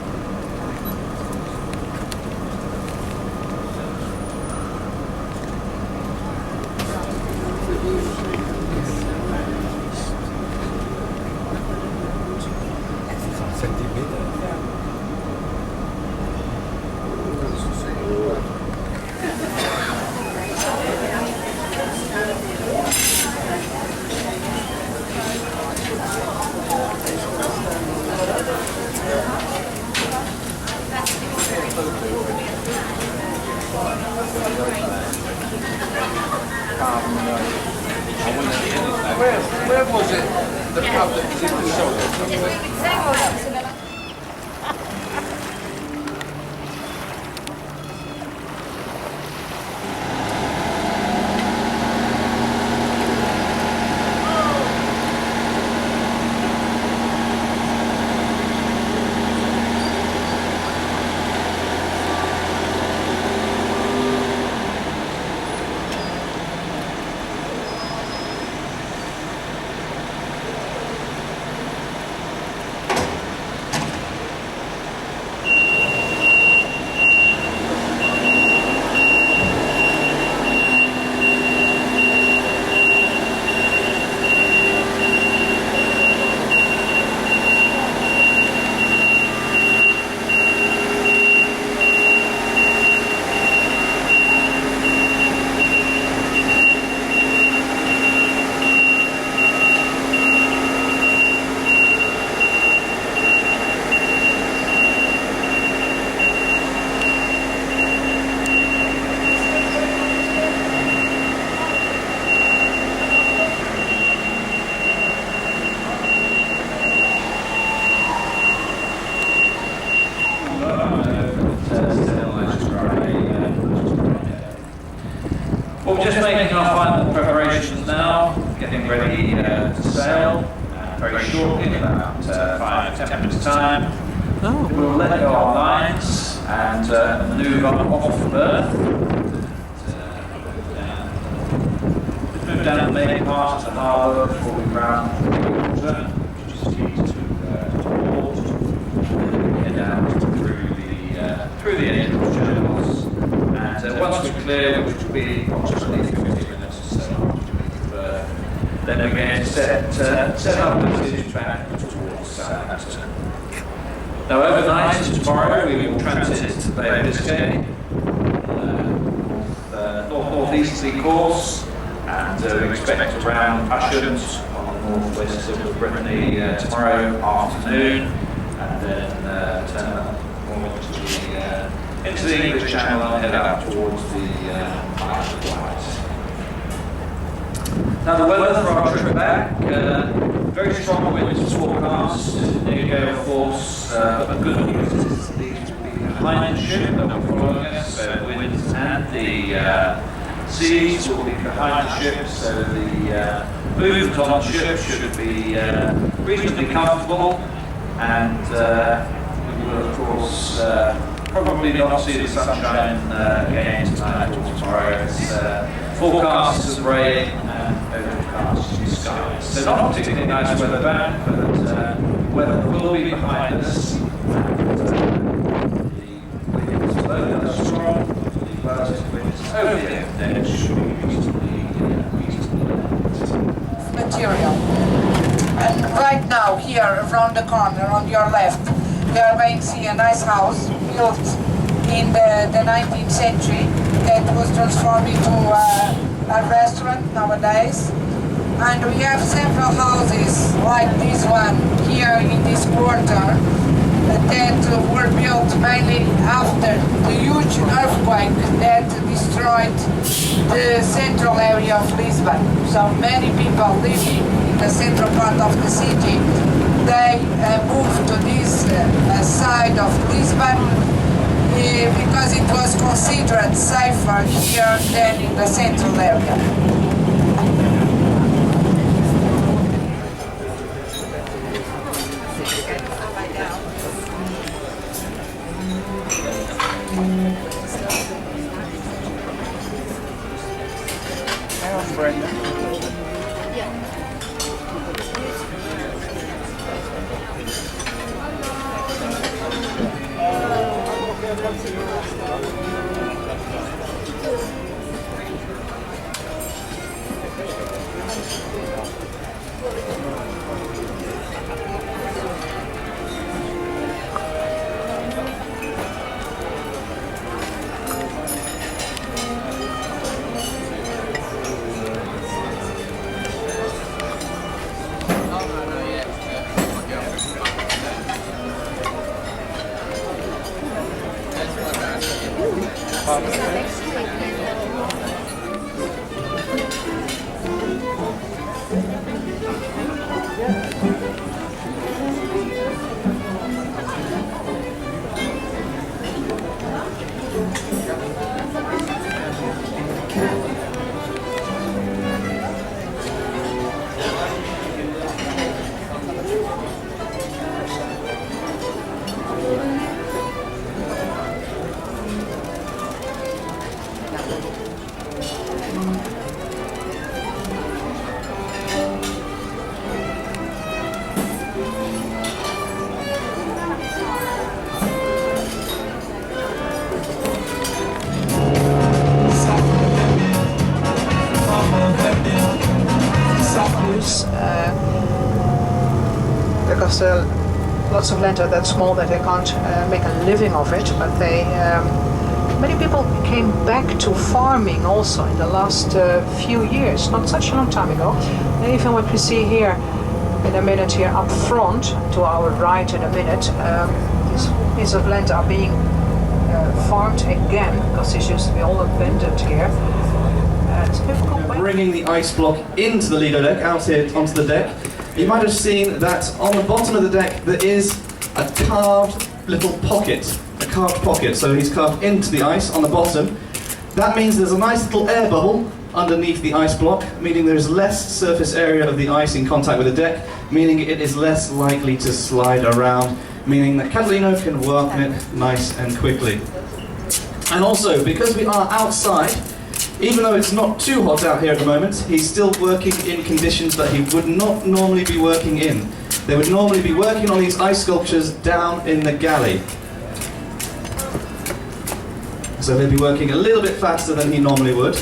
Where was it? The pub that was in the show? Well, we're just making our final preparations now, getting ready to sail. Very shortly, in about 5-10 minutes' time, we'll let go our lines and move up off the berth. Move down the main part of the harbour before we round the water, which is key to port, head out through the entrance channels, and once we're clear, which will be approximately 50 minutes or so after we leave the berth, then we're going to set up the passage back towards Southampton. Now overnight tomorrow we will transit to the Bay of Biscay, north-northeasterly course, and we expect to round Ushant on the northwest of Brittany tomorrow afternoon, and then turn up into the English Channel and head out towards the Isle of Wight. Now the weather for our trip back, very strong winds forecast, near gale force, but the good news is these will be behind the ship that will follow us, so the winds and the seas will be behind the ship, so the movement on the ship should be reasonably comfortable, and we will of course probably not see the sunshine again tonight or tomorrow. It's forecasts of rain and overcast skies. So not particularly nice weather back, but weather will be behind us. And the winds, although they are strong, the latest winds over the deck should be reasonably material. And right now, here around the corner on your left, we are going to see a nice house built in the 19th century that was transformed into a restaurant nowadays. And we have several houses like this one here in this quarter that were built mainly after the huge earthquake that destroyed the central area of Lisbon. So many people living in the central part of the city, they moved to this side of Lisbon because it was considered safer here than in the central area. Brenda. Because lots of land are that small that they can't make a living of it, but they many people came back to farming also in the last few years, not such a long time ago. And even what we see here in a minute here up front, to our right in a minute, these pieces of land are being farmed again, because this used to be all abandoned here. Bringing the ice block into the Lido deck, out here onto the deck. You might have seen that on the bottom of the deck there is a carved little pocket, a carved pocket. So he's carved into the ice on the bottom, That means there's a nice little air bubble underneath the ice block, meaning there's less surface area of the ice in contact with the deck, meaning it is less likely to slide around, meaning that Catalino can work on it nice and quickly. And also, because we are outside, even though it's not too hot out here at the moment, he's still working in conditions that he would not normally be working in. They would normally be working on these ice sculptures down in the galley. So he'll be working a little bit faster than he normally would.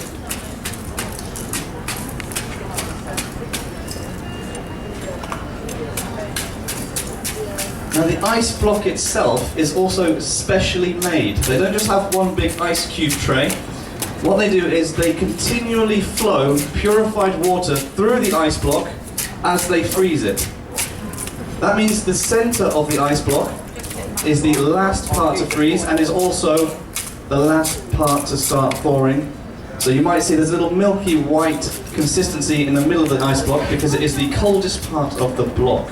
Now the ice block itself is also specially made. They don't just have one big ice cube tray. What they do is they continually flow purified water through the ice block as they freeze it. That means the center of the ice block is the last part to freeze and is also the last part to start thawing. So you might see there's a little milky white consistency in the middle of the ice block because it is the coldest part of the block.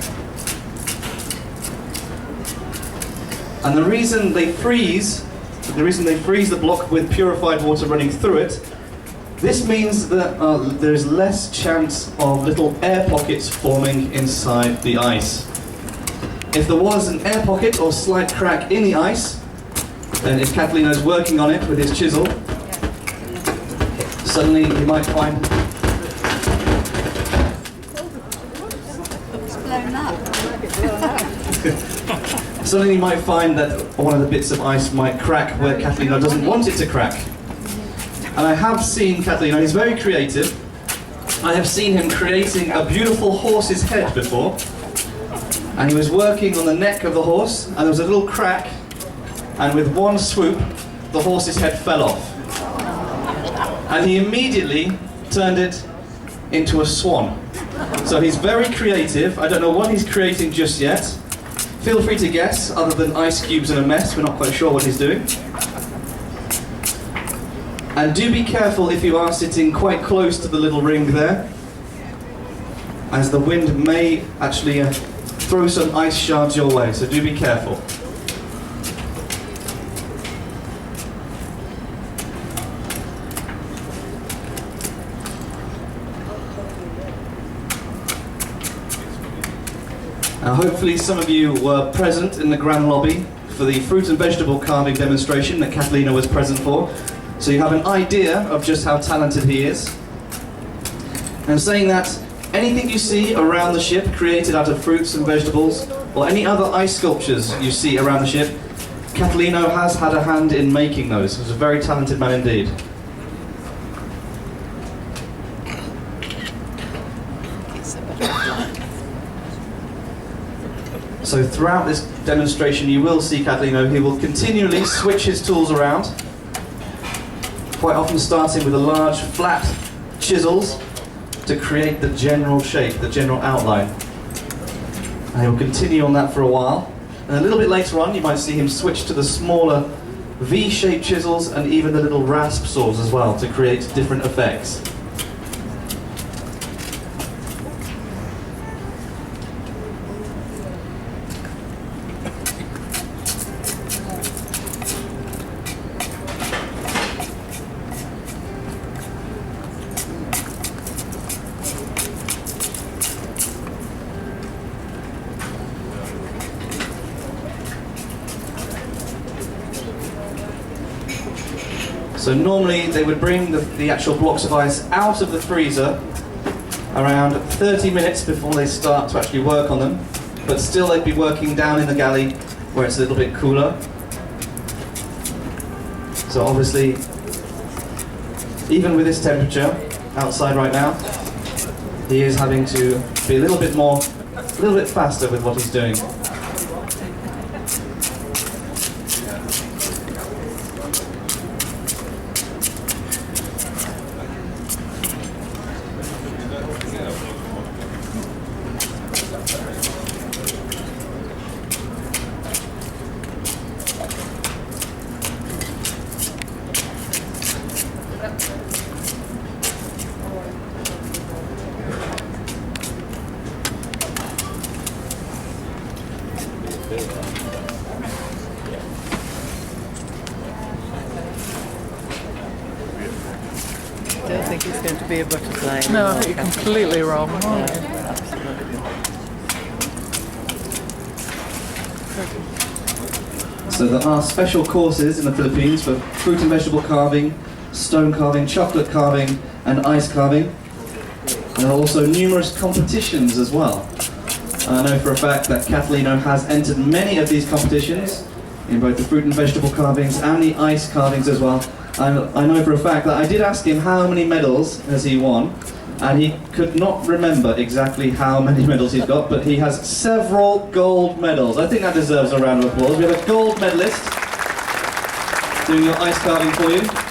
And the reason they freeze the block with purified water running through it, this means that there is less chance of little air pockets forming inside the ice. If there was an air pocket or slight crack in the ice, then if Catalino's working on it with his chisel, suddenly you might find... It's blown up. Suddenly you might find that one of the bits of ice might crack where Catalino doesn't want it to crack. And I have seen Catalino, he's very creative. I have seen him creating a beautiful horse's head before. And he was working on the neck of the horse, and there was a little crack, and with one swoop, the horse's head fell off. And he immediately turned it into a swan. So he's very creative. I don't know what he's creating just yet. Feel free to guess, other than ice cubes in a mess, we're not quite sure what he's doing. And do be careful if you are sitting quite close to the little ring there, as the wind may actually throw some ice shards your way, so do be careful. Now hopefully some of you were present in the grand lobby for the fruit and vegetable carving demonstration that Catalino was present for, so you have an idea of just how talented he is. And saying that, anything you see around the ship created out of fruits and vegetables, or any other ice sculptures you see around the ship, Catalino has had a hand in making those. He's a very talented man indeed. So throughout this demonstration you will see Catalino, he will continually switch his tools around, quite often starting with the large flat chisels to create the general shape, the general outline. And he'll continue on that for a while. And a little bit later on you might see him switch to the smaller V-shaped chisels and even the little rasp saws as well to create different effects. So normally they would bring the actual blocks of ice out of the freezer around 30 minutes before they start to actually work on them, but still they'd be working down in the galley where it's a little bit cooler. So obviously, even with this temperature outside right now, he is having to be a little bit faster with what he's doing. it's going to be a butterfly. No, I think you're completely wrong. So there are special courses in the Philippines for fruit and vegetable carving, stone carving, chocolate carving, and ice carving. There are also numerous competitions as well. I know for a fact that Catalino has entered many of these competitions in both the fruit and vegetable carvings and the ice carvings as well. I know for a fact that I did ask him how many medals has he won, and he could not remember exactly how many medals he's got, but he has several gold medals. I think that deserves a round of applause. We have a gold medalist doing your ice carving for you.